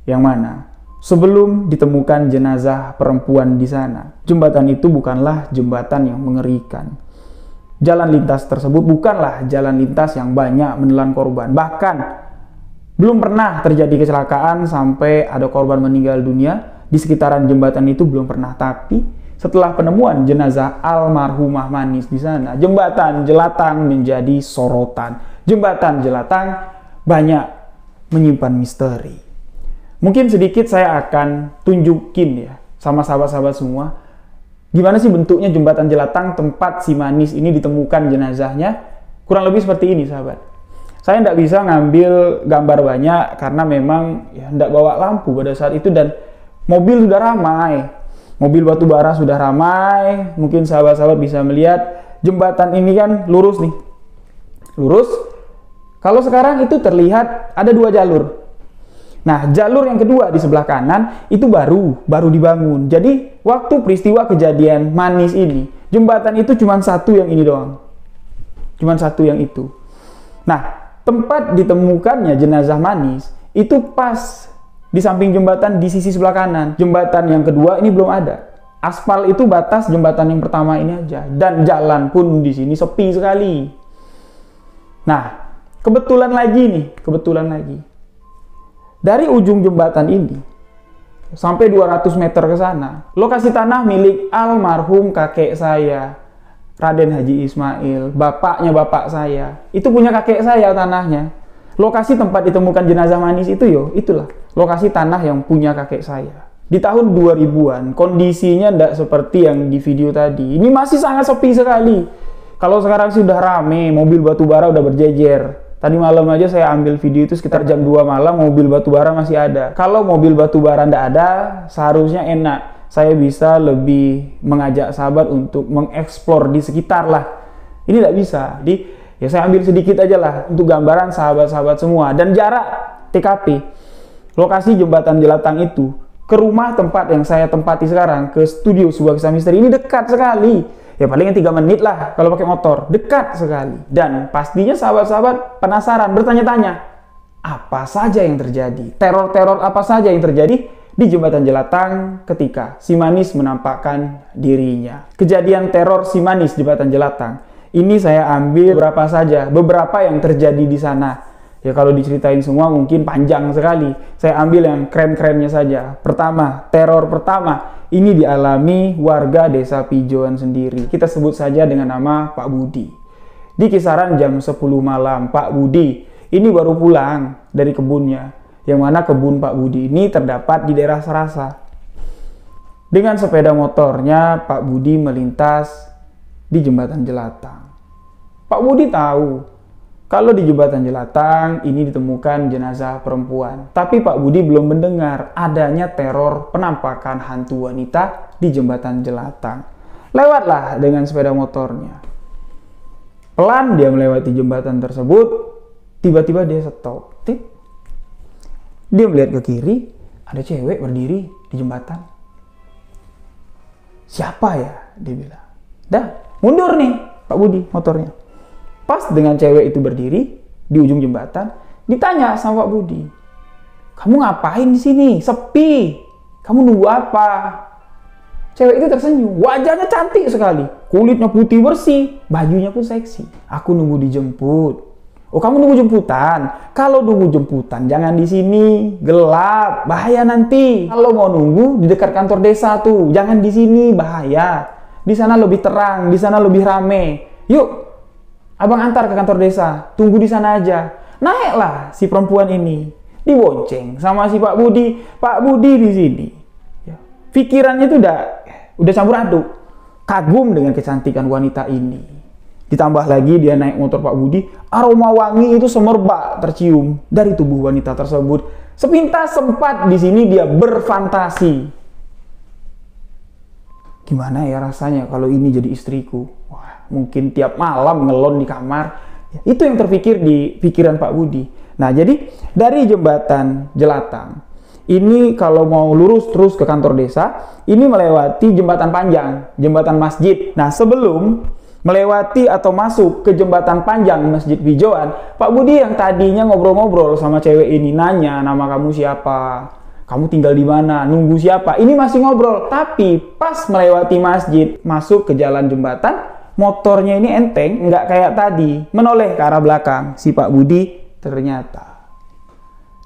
Yang mana sebelum ditemukan jenazah perempuan di sana, jembatan itu bukanlah jembatan yang mengerikan. Jalan lintas tersebut bukanlah jalan lintas yang banyak menelan korban. Bahkan belum pernah terjadi kecelakaan sampai ada korban meninggal dunia di sekitaran jembatan itu, belum pernah. Tapi setelah penemuan jenazah almarhumah Manis di sana, jembatan Jelatang menjadi sorotan. Jembatan Jelatang banyak menyimpan misteri. Mungkin sedikit saya akan tunjukin ya sama sahabat-sahabat semua, gimana sih bentuknya jembatan Jelatang tempat si Manis ini ditemukan jenazahnya. Kurang lebih seperti ini sahabat. Saya tidak bisa ngambil gambar banyak karena memang ya tidak bawa lampu pada saat itu, dan mobil sudah ramai. Mobil batu bara sudah ramai. Mungkin sahabat-sahabat bisa melihat jembatan ini kan lurus nih. Lurus. Kalau sekarang itu terlihat ada dua jalur. Nah, jalur yang kedua di sebelah kanan itu baru dibangun. Jadi, waktu peristiwa kejadian Manis ini, jembatan itu cuma satu yang ini doang. Cuma satu yang itu. Nah, tempat ditemukannya jenazah Manis itu pas di samping jembatan di sisi sebelah kanan. Jembatan yang kedua ini belum ada. Aspal itu batas jembatan yang pertama ini aja. Dan jalan pun di sini sepi sekali. Nah, kebetulan lagi. Dari ujung jembatan ini sampai 200 meter ke sana, lokasi tanah milik almarhum kakek saya, Raden Haji Ismail, bapaknya bapak saya. Itu punya kakek saya tanahnya. Lokasi tempat ditemukan jenazah Manis itu itulah lokasi tanah yang punya kakek saya. Di tahun 2000-an, kondisinya tidak seperti yang di video tadi. Ini masih sangat sepi sekali. Kalau sekarang sudah rame, mobil batubara udah berjejer. Tadi malam aja saya ambil video itu sekitar jam 2 malam, mobil batubara masih ada. Kalau mobil batubara tidak ada, seharusnya enak. Saya bisa lebih mengajak sahabat untuk mengeksplor di sekitar lah. Ini tidak bisa. Jadi, ya saya ambil sedikit aja lah untuk gambaran sahabat-sahabat semua. Dan jarak TKP, lokasi jembatan Jelatang itu, ke rumah tempat yang saya tempati sekarang, ke studio Sebuah Kisah Misteri, ini dekat sekali. Ya paling 3 menit lah kalau pakai motor. Dekat sekali. Dan pastinya sahabat-sahabat penasaran, bertanya-tanya, apa saja yang terjadi? Teror-teror apa saja yang terjadi di jembatan Jelatang ketika si Manis menampakkan dirinya? Kejadian teror si Manis di jembatan Jelatang ini saya ambil beberapa yang terjadi di sana. Ya kalau diceritain semua mungkin panjang sekali. Saya ambil yang keren-kerennya saja. Pertama, teror pertama ini dialami warga desa Pijoan sendiri. Kita sebut saja dengan nama Pak Budi. Di kisaran jam 10 malam, Pak Budi ini baru pulang dari kebunnya. Yang mana kebun Pak Budi ini terdapat di daerah Serasa. Dengan sepeda motornya, Pak Budi melintas di jembatan Jelatang. Pak Budi tahu kalau di jembatan Jelatang ini ditemukan jenazah perempuan. Tapi Pak Budi belum mendengar adanya teror penampakan hantu wanita di jembatan Jelatang. Lewatlah dengan sepeda motornya. Pelan dia melewati jembatan tersebut. Tiba-tiba dia stop. Dia melihat ke kiri, ada cewek berdiri di jembatan. Siapa ya? Dia bilang. Dah, mundur nih Pak Budi motornya. Pas dengan cewek itu berdiri di ujung jembatan, ditanya sama Pak Budi, "Kamu ngapain di sini? Sepi. Kamu nunggu apa?" Cewek itu tersenyum, wajahnya cantik sekali, kulitnya putih bersih, bajunya pun seksi. "Aku nunggu dijemput." "Oh, kamu nunggu jemputan? Kalau nunggu jemputan jangan di sini, gelap, bahaya nanti. Kalau mau nunggu di dekat kantor desa tuh, jangan di sini, bahaya. Di sana lebih terang, di sana lebih rame. Yuk, abang antar ke kantor desa, tunggu di sana aja." Naiklah si perempuan ini, dibonceng sama si Pak Budi. Pak Budi di sini, ya, pikirannya itu udah campur aduk, kagum dengan kecantikan wanita ini. Ditambah lagi dia naik motor Pak Budi, aroma wangi itu semerbak tercium dari tubuh wanita tersebut. Sepintas sempat di sini dia berfantasi. Gimana ya rasanya kalau ini jadi istriku? Wah, mungkin tiap malam ngelon di kamar. Ya, itu yang terpikir di pikiran Pak Budi. Nah, jadi dari jembatan Jelatang, ini kalau mau lurus terus ke kantor desa, ini melewati jembatan panjang, jembatan masjid. Nah, sebelum melewati atau masuk ke jembatan panjang Masjid Pijoan, Pak Budi yang tadinya ngobrol-ngobrol sama cewek ini, nanya, "Nama kamu siapa? Kamu tinggal di mana? Nunggu siapa?" Ini masih ngobrol. Tapi pas melewati masjid, masuk ke jalan jembatan, motornya ini enteng, nggak kayak tadi, menoleh ke arah belakang. Si Pak Budi ternyata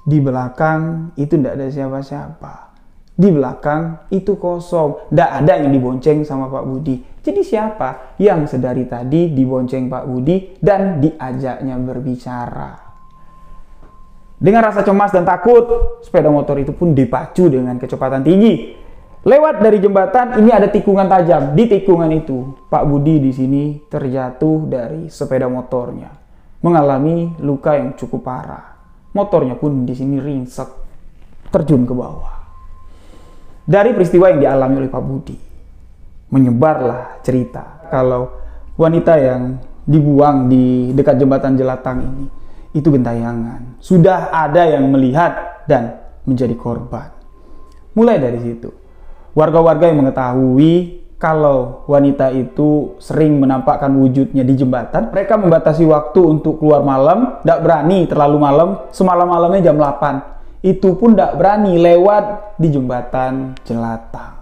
di belakang itu tidak ada siapa-siapa. Di belakang itu kosong, tidak ada yang dibonceng sama Pak Budi. Jadi siapa yang sedari tadi dibonceng Pak Budi dan diajaknya berbicara? Dengan rasa cemas dan takut, sepeda motor itu pun dipacu dengan kecepatan tinggi. Lewat dari jembatan, ini ada tikungan tajam. Di tikungan itu, Pak Budi di sini terjatuh dari sepeda motornya, mengalami luka yang cukup parah. Motornya pun di sini ringsek, terjun ke bawah. Dari peristiwa yang dialami oleh Pak Budi, menyebarlah cerita kalau wanita yang dibuang di dekat jembatan Jelatang ini itu gentayangan. Sudah ada yang melihat dan menjadi korban. Mulai dari situ, warga-warga yang mengetahui kalau wanita itu sering menampakkan wujudnya di jembatan, mereka membatasi waktu untuk keluar malam, tidak berani terlalu malam, semalam-malamnya jam 8. Itu pun tidak berani lewat di jembatan Jelatang.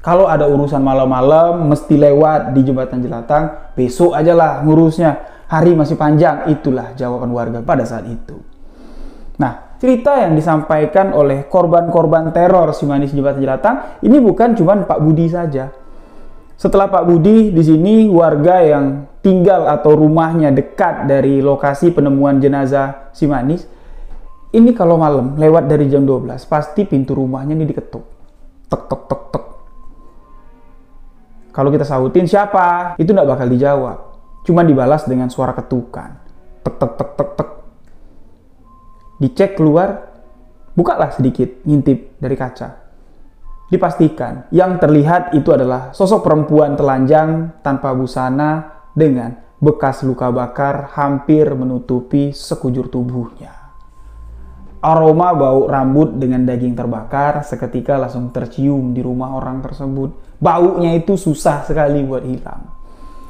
Kalau ada urusan malam-malam, mesti lewat di jembatan Jelatang, besok aja lah ngurusnya, hari masih panjang. Itulah jawaban warga pada saat itu. Nah, cerita yang disampaikan oleh korban-korban teror Simanis Jembatan Jelatang ini bukan cuma Pak Budi saja. Setelah Pak Budi, di sini warga yang tinggal atau rumahnya dekat dari lokasi penemuan jenazah Simanis, ini kalau malam lewat dari jam 12, pasti pintu rumahnya ini diketuk. Tek tek tek tek. Kalau kita sautin siapa, itu tidak bakal dijawab. Cuma dibalas dengan suara ketukan. Tek tek tek tek tek. Dicek keluar, bukalah sedikit, ngintip dari kaca. Dipastikan yang terlihat itu adalah sosok perempuan telanjang tanpa busana dengan bekas luka bakar hampir menutupi sekujur tubuhnya. Aroma bau rambut dengan daging terbakar seketika langsung tercium di rumah orang tersebut. Baunya itu susah sekali buat hilang.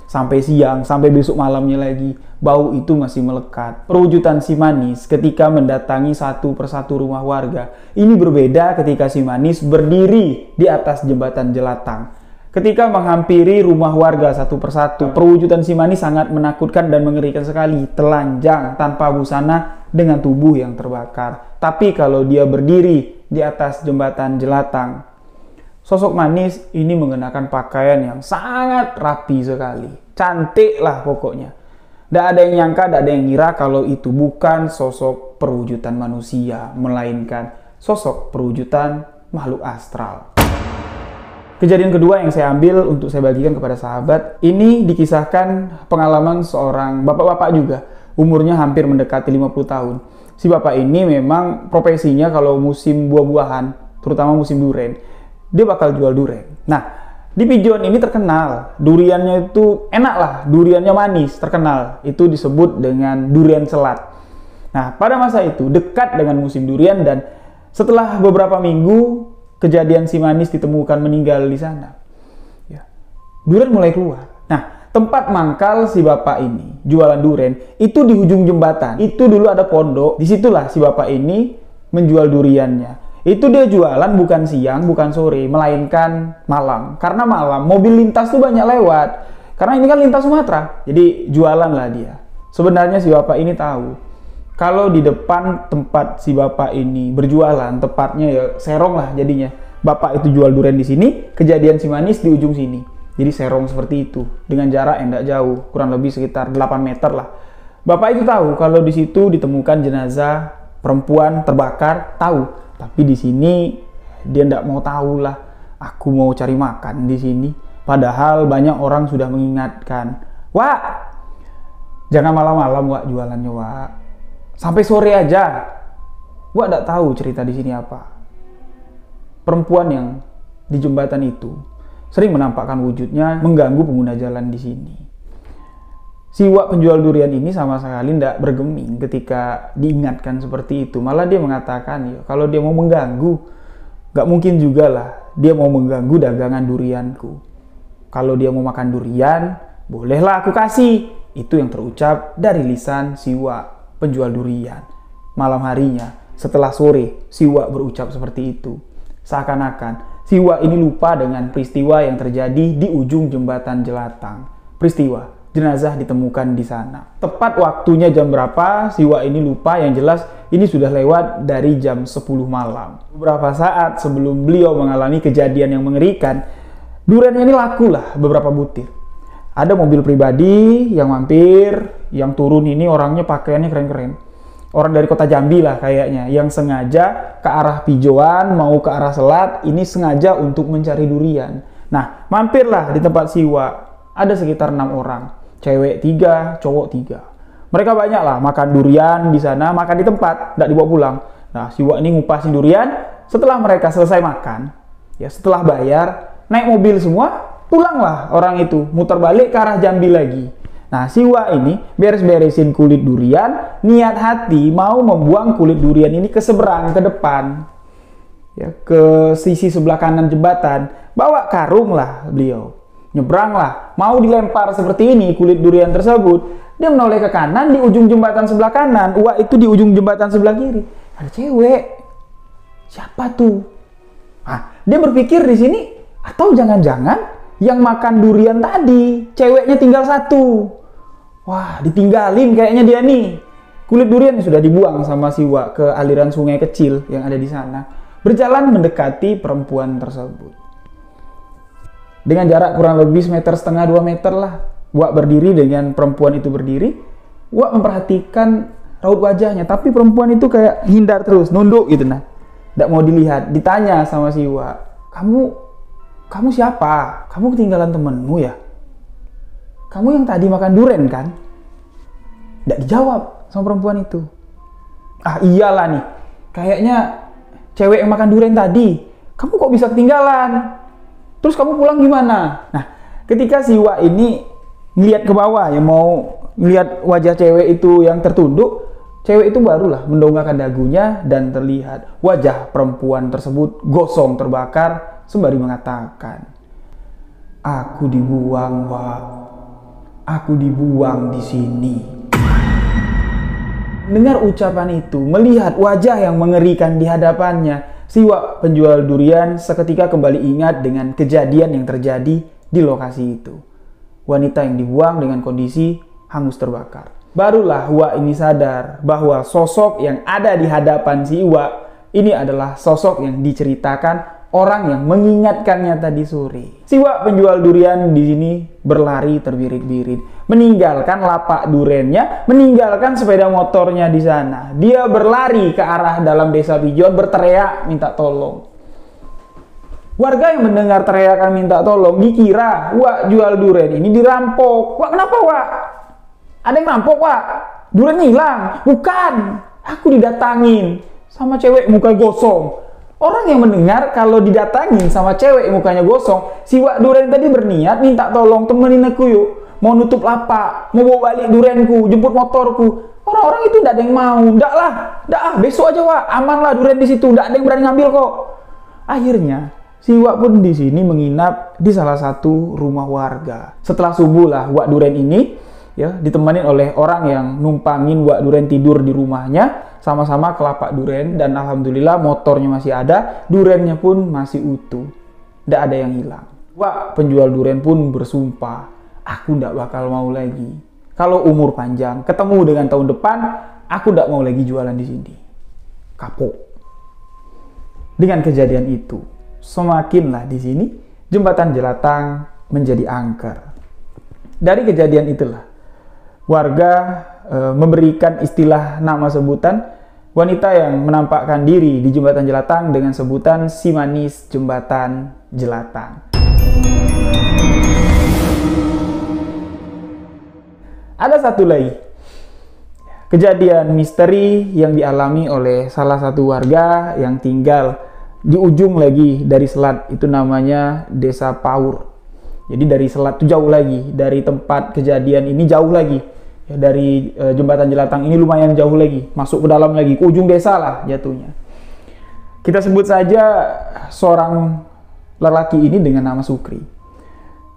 Sampai siang, sampai besok malamnya lagi, bau itu masih melekat. Perwujudan Simanis ketika mendatangi satu persatu rumah warga. Ini berbeda ketika Simanis berdiri di atas jembatan Jelatang. Ketika menghampiri rumah warga satu persatu, perwujudan Simanis sangat menakutkan dan mengerikan sekali. Telanjang, tanpa busana, dengan tubuh yang terbakar. Tapi kalau dia berdiri di atas jembatan Jelatang, sosok Manis ini mengenakan pakaian yang sangat rapi sekali. Cantik lah pokoknya. Tidak ada yang nyangka, tidak ada yang ngira kalau itu bukan sosok perwujudan manusia, melainkan sosok perwujudan makhluk astral. Kejadian kedua yang saya ambil untuk saya bagikan kepada sahabat, ini dikisahkan pengalaman seorang bapak-bapak juga. Umurnya hampir mendekati 50 tahun. Si bapak ini memang profesinya kalau musim buah-buahan, terutama musim durian, dia bakal jual durian. Nah, di Pijon ini terkenal, duriannya itu enak lah, duriannya manis, terkenal. Itu disebut dengan durian selat. Nah, pada masa itu dekat dengan musim durian dan setelah beberapa minggu kejadian si Manis ditemukan meninggal di sana. Ya, durian mulai keluar. Nah, tempat mangkal si bapak ini jualan durian itu di ujung jembatan. Itu dulu ada pondok, disitulah si bapak ini menjual duriannya. Itu dia jualan bukan siang, bukan sore, melainkan malam. Karena malam mobil lintas tuh banyak lewat. Karena ini kan lintas Sumatera, jadi jualan lah dia. Sebenarnya si bapak ini tahu kalau di depan tempat si bapak ini berjualan, tepatnya ya serong lah jadinya. Bapak itu jual durian di sini, kejadian si Manis di ujung sini. Jadi serong seperti itu, dengan jarak yang tidak jauh, kurang lebih sekitar 8 meter lah. Bapak itu tahu kalau di situ ditemukan jenazah perempuan terbakar, tahu. Tapi di sini dia tidak mau tahu lah. Aku mau cari makan di sini. Padahal banyak orang sudah mengingatkan, Wak, jangan malam-malam Wak jualannya Wak. Sampai sore aja. Wak tidak tahu cerita di sini apa. Perempuan yang di jembatan itu sering menampakkan wujudnya mengganggu pengguna jalan di sini. Si Wak penjual durian ini sama sekali tidak bergeming ketika diingatkan seperti itu. Malah dia mengatakan, ya, kalau dia mau mengganggu, gak mungkin juga lah dia mau mengganggu dagangan durianku. Kalau dia mau makan durian, bolehlah aku kasih. Itu yang terucap dari lisan si Wak penjual durian. Malam harinya, setelah sore, si Wak berucap seperti itu. Seakan-akan si Wak ini lupa dengan peristiwa yang terjadi di ujung jembatan Jelatang. Peristiwa jenazah ditemukan di sana. Tepat waktunya jam berapa, si Wak ini lupa, yang jelas ini sudah lewat dari jam 10 malam. Beberapa saat sebelum beliau mengalami kejadian yang mengerikan, durian ini laku lah beberapa butir. Ada mobil pribadi yang mampir, yang turun ini orangnya pakaiannya keren-keren. Orang dari kota Jambi lah kayaknya, yang sengaja ke arah Pijoan, mau ke arah Selat, ini sengaja untuk mencari durian. Nah, mampirlah di tempat si Wak. Ada sekitar 6 orang. Cewek 3, cowok 3. Mereka banyak lah makan durian di sana, makan di tempat, tidak dibawa pulang. Nah, si Wak ini ngupasin durian. Setelah mereka selesai makan, ya setelah bayar, naik mobil semua, pulanglah orang itu, muter balik ke arah Jambi lagi. Nah, si Wak ini beres-beresin kulit durian, niat hati mau membuang kulit durian ini ke seberang, ke depan. Ya, ke sisi sebelah kanan jembatan. Bawa karung lah beliau. Nyebrang lah. Mau dilempar seperti ini kulit durian tersebut. Dia menoleh ke kanan di ujung jembatan sebelah kanan. Wak itu di ujung jembatan sebelah kiri. Ada cewek. Siapa tuh? Nah, dia berpikir di sini, atau jangan-jangan yang makan durian tadi, ceweknya tinggal satu. Wah, ditinggalin kayaknya dia nih. Kulit durian sudah dibuang sama si Wak ke aliran sungai kecil yang ada di sana. Berjalan mendekati perempuan tersebut. Dengan jarak kurang lebih 1,5 meter, 2 meter lah. Wak berdiri dengan perempuan itu berdiri. Wak memperhatikan raut wajahnya, tapi perempuan itu kayak hindar terus, nunduk gitu nah. Tidak mau dilihat. Ditanya sama si Wak, kamu siapa? Kamu ketinggalan temenmu ya? Kamu yang tadi makan durian kan? Tidak dijawab sama perempuan itu. Ah iyalah nih, kayaknya cewek yang makan durian tadi. Kamu kok bisa ketinggalan? Terus kamu pulang gimana? Nah, ketika si Wak ini ngeliat ke bawah, ya mau ngeliat wajah cewek itu yang tertunduk, cewek itu barulah mendongakkan dagunya dan terlihat wajah perempuan tersebut gosong terbakar sembari mengatakan, "Aku dibuang, Wak. Aku dibuang di sini." Dengar ucapan itu, melihat wajah yang mengerikan di hadapannya, si Wak penjual durian seketika kembali ingat dengan kejadian yang terjadi di lokasi itu. Wanita yang dibuang dengan kondisi hangus terbakar. Barulah Wak ini sadar bahwa sosok yang ada di hadapan si Wak ini adalah sosok yang diceritakan orang yang mengingatkannya tadi sore. Si Wak penjual durian di sini berlari terbirit-birit, meninggalkan lapak duriannya, meninggalkan sepeda motornya di sana. Dia berlari ke arah dalam desa Pijon, berteriak minta tolong. Warga yang mendengar teriakan minta tolong dikira Wak jual durian ini dirampok. Wak, kenapa Wak? Ada yang rampok, Wak? Durian hilang? Bukan, aku didatangin sama cewek muka gosong. Orang yang mendengar kalau didatangin sama cewek mukanya gosong, si Wak durian tadi berniat minta tolong, temenin aku yuk. Mau nutup lapak, mau bawa balik durianku, jemput motorku. Orang-orang itu tidak ada yang mau. Ndak lah, besok aja Wak, aman lah durian di situ, ndak ada yang berani ngambil kok. Akhirnya si Wak pun di sini menginap di salah satu rumah warga. Setelah subuh lah Wak durian ini ya ditemenin oleh orang yang numpangin Wak durian tidur di rumahnya, sama-sama ke lapak durian, dan alhamdulillah motornya masih ada, duriannya pun masih utuh, tidak ada yang hilang. Wak penjual durian pun bersumpah, aku tidak bakal mau lagi. Kalau umur panjang, ketemu dengan tahun depan, aku tidak mau lagi jualan di sini. Kapok. Dengan kejadian itu, semakinlah di sini jembatan Jelatang menjadi angker. Dari kejadian itulah warga memberikan istilah nama sebutan wanita yang menampakkan diri di jembatan Jelatang dengan sebutan si manis jembatan Jelatang. Ada satu lagi kejadian misteri yang dialami oleh salah satu warga yang tinggal di ujung lagi dari selat, itu namanya Desa Paur. Jadi dari selat itu jauh lagi, dari tempat kejadian ini jauh lagi. Ya, dari jembatan Jelatang ini lumayan jauh lagi, masuk ke dalam lagi, ke ujung desa lah jatuhnya. Kita sebut saja seorang lelaki ini dengan nama Sukri.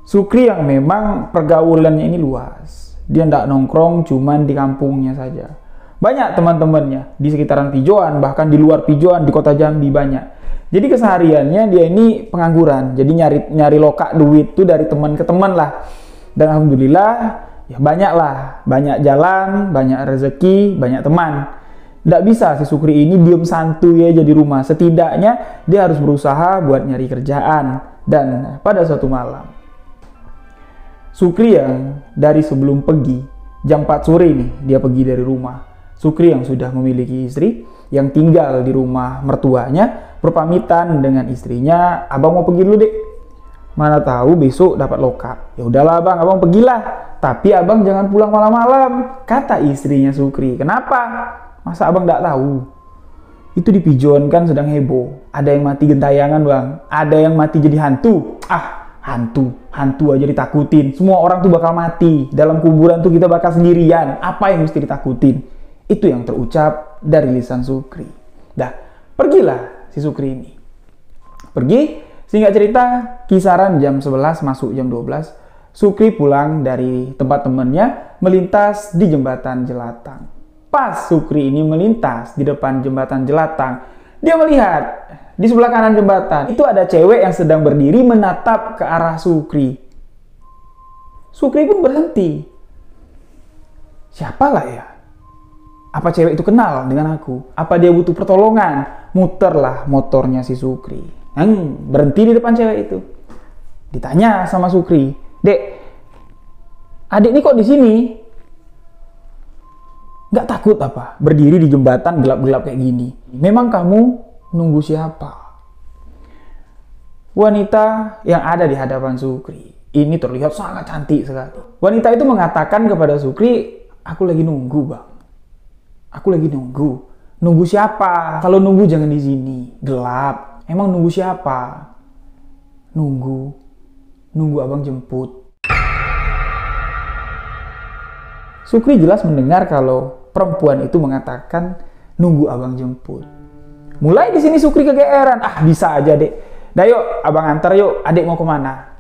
Sukri yang memang pergaulannya ini luas. Dia tidak nongkrong cuman di kampungnya saja. Banyak teman-temannya di sekitaran Pijoan, bahkan di luar Pijoan, di kota Jambi banyak. Jadi kesehariannya dia ini pengangguran. Jadi nyari lokak duit tuh dari teman ke teman lah. Dan alhamdulillah ya banyak jalan, banyak rezeki, banyak teman. Tidak bisa si Sukri ini diem santuy aja di rumah. Setidaknya dia harus berusaha buat nyari kerjaan. Dan pada suatu malam, Sukri yang dari sebelum pergi, jam 4 sore nih dia pergi dari rumah. Sukri yang sudah memiliki istri, yang tinggal di rumah mertuanya, berpamitan dengan istrinya, abang mau pergi dulu dek. Mana tahu besok dapat lokak. Ya udahlah bang, abang pergilah. Tapi abang jangan pulang malam-malam, kata istrinya Sukri. Kenapa? Masa abang tidak tahu? Itu di Pijon kan sedang heboh. Ada yang mati gentayangan bang, ada yang mati jadi hantu. Ah, hantu aja ditakutin. Semua orang tuh bakal mati. Dalam kuburan tuh kita bakal sendirian. Apa yang mesti ditakutin? Itu yang terucap dari lisan Sukri. Dah, pergilah si Sukri ini. Pergi, singkat cerita, kisaran jam 11 masuk jam 12, Sukri pulang dari tempat temannya melintas di jembatan Jelatang. Pas Sukri ini melintas di depan jembatan Jelatang, dia melihat di sebelah kanan jembatan itu ada cewek yang sedang berdiri menatap ke arah Sukri. Sukri pun berhenti. Siapalah ya? Apa cewek itu kenal dengan aku? Apa dia butuh pertolongan? Muterlah motornya si Sukri. Berhenti di depan cewek itu. Ditanya sama Sukri, "Dek, adik ini kok di sini? Nggak takut apa? Berdiri di jembatan gelap-gelap kayak gini. Memang kamu nunggu siapa?" Wanita yang ada di hadapan Sukri ini terlihat sangat cantik sekali. Wanita itu mengatakan kepada Sukri, "Aku lagi nunggu, Bang. Aku lagi nunggu. Nunggu siapa? Kalau nunggu jangan di sini. Gelap. Emang nunggu siapa?" Nunggu abang jemput." Sukri jelas mendengar kalau perempuan itu mengatakan nunggu abang jemput. Mulai di sini Sukri kegeeran. Bisa aja, Dek. Dah yuk, abang antar yuk. Adik mau kemana?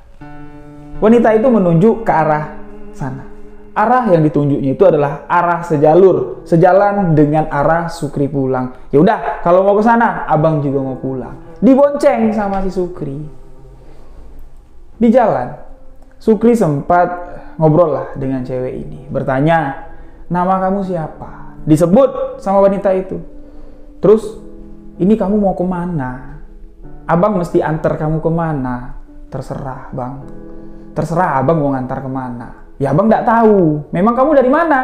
Wanita itu menunjuk ke arah sana. Arah yang ditunjuknya itu adalah arah sejalur, sejalan dengan arah Sukri pulang. Ya udah, kalau mau ke sana, abang juga mau pulang. Dibonceng sama si Sukri. Di jalan, Sukri sempat ngobrol lah dengan cewek ini. Bertanya, "Nama kamu siapa?" Disebut sama wanita itu. Terus, "Ini kamu mau kemana? Abang mesti antar kamu kemana?" "Terserah, Bang. Terserah abang mau ngantar kemana." "Ya abang nggak tahu. Memang kamu dari mana?"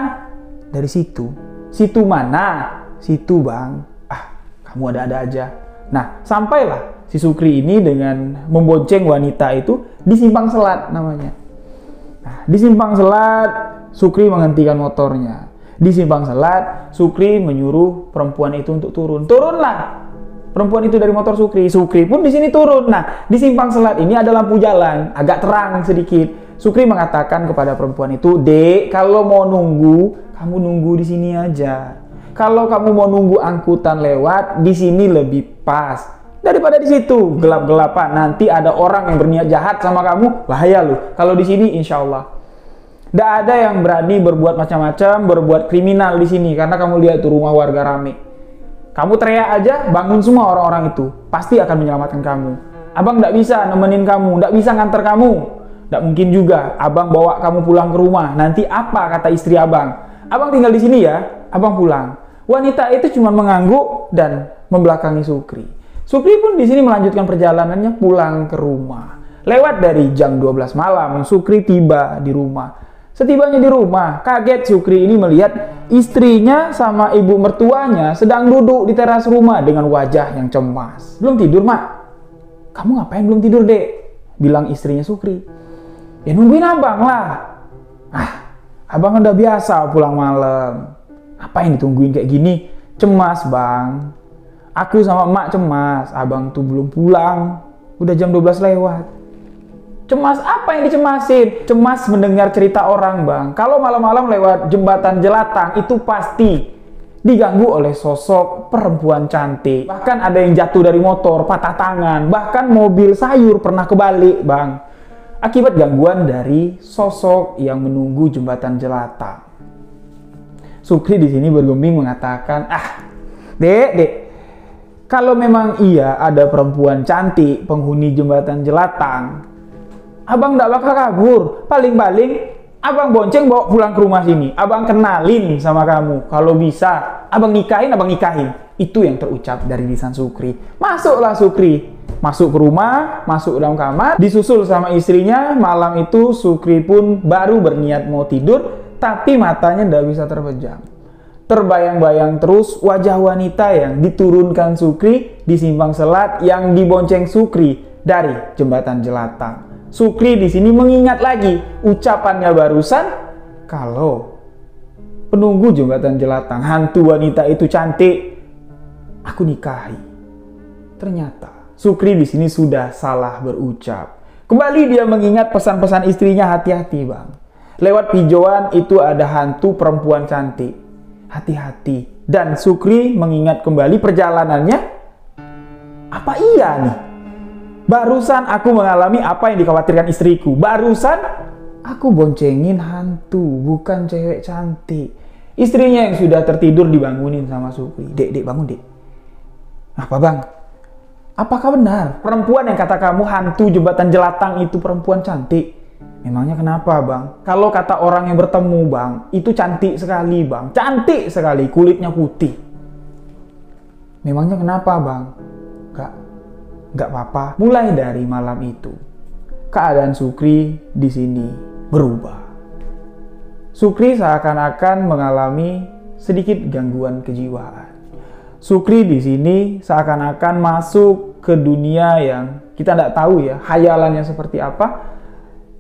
"Dari situ." "Situ mana?" "Situ, Bang." Kamu ada-ada aja. Nah, sampailah si Sukri ini dengan membonceng wanita itu di Simpang Selat namanya. Nah, di Simpang Selat, Sukri menghentikan motornya. Di Simpang Selat, Sukri menyuruh perempuan itu untuk turun. Turunlah perempuan itu dari motor Sukri. Sukri pun di sini turun. Nah, di Simpang Selat ini ada lampu jalan, agak terang sedikit. Sukri mengatakan kepada perempuan itu, "Dek, kalau mau nunggu, kamu nunggu di sini aja. Kalau kamu mau nunggu angkutan lewat, di sini lebih pas. Daripada di situ gelap-gelapan, nanti ada orang yang berniat jahat sama kamu, bahaya loh. Kalau di sini insya Allah nggak ada yang berani berbuat macam-macam, berbuat kriminal di sini, karena kamu lihat tuh rumah warga rame. Kamu teriak aja, bangun semua orang-orang itu, pasti akan menyelamatkan kamu. Abang nggak bisa nemenin kamu, nggak bisa nganter kamu. Nggak mungkin juga abang bawa kamu pulang ke rumah. Nanti apa kata istri abang? Abang tinggal di sini ya, abang pulang." Wanita itu cuma mengangguk dan membelakangi Sukri. Sukri pun di sini melanjutkan perjalanannya pulang ke rumah. Lewat dari jam 12 malam, Sukri tiba di rumah. Setibanya di rumah, kaget Sukri ini melihat istrinya sama ibu mertuanya sedang duduk di teras rumah dengan wajah yang cemas. "Belum tidur, Mak?" "Kamu ngapain belum tidur, Dek?" bilang istrinya Sukri. "Ya nungguin abang lah." "Abang kan udah biasa pulang malam. Apa yang ditungguin kayak gini?" "Cemas, Bang. Aku sama emak cemas. Abang tuh belum pulang. Udah jam 12 lewat." "Cemas apa yang dicemasin?" "Cemas mendengar cerita orang, Bang. Kalau malam-malam lewat jembatan Jelatang itu pasti diganggu oleh sosok perempuan cantik. Bahkan ada yang jatuh dari motor, patah tangan. Bahkan mobil sayur pernah kebalik, Bang. Akibat gangguan dari sosok yang menunggu jembatan Jelatang." Sukri di sini bergeming mengatakan, Dek, kalau memang iya ada perempuan cantik penghuni jembatan Jelatang, abang nggak bakal kabur. Paling-paling abang bonceng bawa pulang ke rumah sini. Abang kenalin sama kamu. Kalau bisa, abang nikahin, abang nikahin." Itu yang terucap dari lisan Sukri. Masuklah Sukri. Masuk ke rumah, masuk ke dalam kamar, disusul sama istrinya. Malam itu Sukri pun baru berniat mau tidur, tapi matanya tidak bisa terpejam. Terbayang-bayang terus wajah wanita yang diturunkan Sukri di Simpang Selat yang dibonceng Sukri dari jembatan Jelatang. Sukri di sini mengingat lagi ucapannya barusan kalau penunggu jembatan Jelatang, hantu wanita itu cantik, aku nikahi. Ternyata Sukri di sini sudah salah berucap. Kembali dia mengingat pesan-pesan istrinya, hati-hati bang. Lewat pijoan itu ada hantu perempuan cantik. Hati-hati. Dan Sukri mengingat kembali perjalanannya. Apa iya nih? Barusan aku mengalami apa yang dikhawatirkan istriku. Barusan aku boncengin hantu, bukan cewek cantik. Istrinya yang sudah tertidur dibangunin sama Sukri. Dek, bangun dek. Apa bang? Apakah benar perempuan yang kata kamu hantu jembatan Jelatang itu perempuan cantik? Memangnya kenapa bang? Kalau kata orang yang bertemu bang, itu cantik sekali bang. Cantik sekali, kulitnya putih. Memangnya kenapa bang? Gak apa-apa. Mulai dari malam itu, keadaan Sukri di sini berubah. Sukri seakan-akan mengalami sedikit gangguan kejiwaan. Sukri di sini seakan-akan masuk ke dunia yang kita tidak tahu ya, hayalannya seperti apa.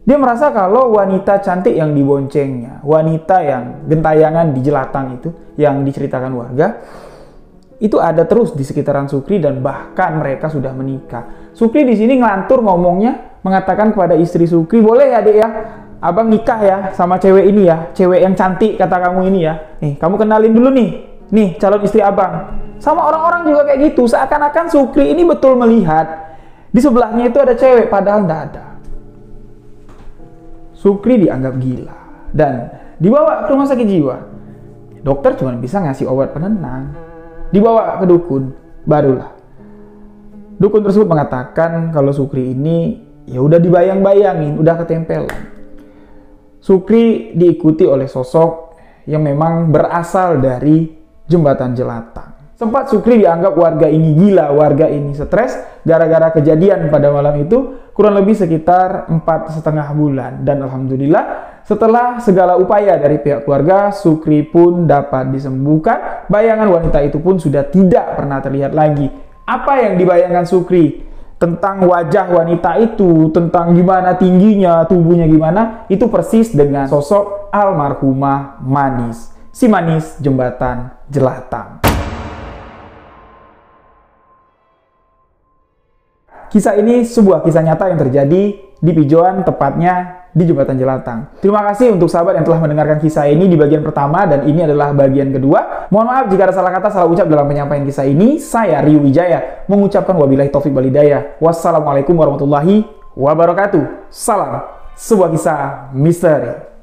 Dia merasa kalau wanita cantik yang diboncengnya, wanita yang gentayangan di Jelatang itu, yang diceritakan warga, itu ada terus di sekitaran Sukri dan bahkan mereka sudah menikah. Sukri di sini ngelantur ngomongnya, mengatakan kepada istri Sukri, boleh ya dek ya, abang nikah ya sama cewek ini ya, cewek yang cantik kata kamu ini ya. Nih, kamu kenalin dulu nih calon istri abang. Sama orang-orang juga kayak gitu, seakan-akan Sukri ini betul melihat di sebelahnya itu ada cewek, padahal tidak ada. Sukri dianggap gila dan dibawa ke rumah sakit jiwa. Dokter cuma bisa ngasih obat penenang. Dibawa ke dukun, barulah dukun tersebut mengatakan kalau Sukri ini ya udah dibayang-bayangin, udah ketempelan. Sukri diikuti oleh sosok yang memang berasal dari jembatan Jelatang. Sempat Sukri dianggap warga ini gila, warga ini stres gara-gara kejadian pada malam itu kurang lebih sekitar 4,5 bulan. Dan alhamdulillah setelah segala upaya dari pihak keluarga, Sukri pun dapat disembuhkan. Bayangan wanita itu pun sudah tidak pernah terlihat lagi. Apa yang dibayangkan Sukri tentang wajah wanita itu, tentang gimana tingginya, tubuhnya gimana, itu persis dengan sosok almarhumah Manis, si Manis jembatan Jelatang. Kisah ini sebuah kisah nyata yang terjadi di Pijoan, tepatnya di jembatan Jelatang. Terima kasih untuk sahabat yang telah mendengarkan kisah ini di bagian pertama dan ini adalah bagian kedua. Mohon maaf jika ada salah kata, salah ucap dalam penyampaian kisah ini. Saya Rio Wijaya mengucapkan wabillahi taufik wal hidayah. Wassalamualaikum warahmatullahi wabarakatuh. Salam sebuah kisah misteri.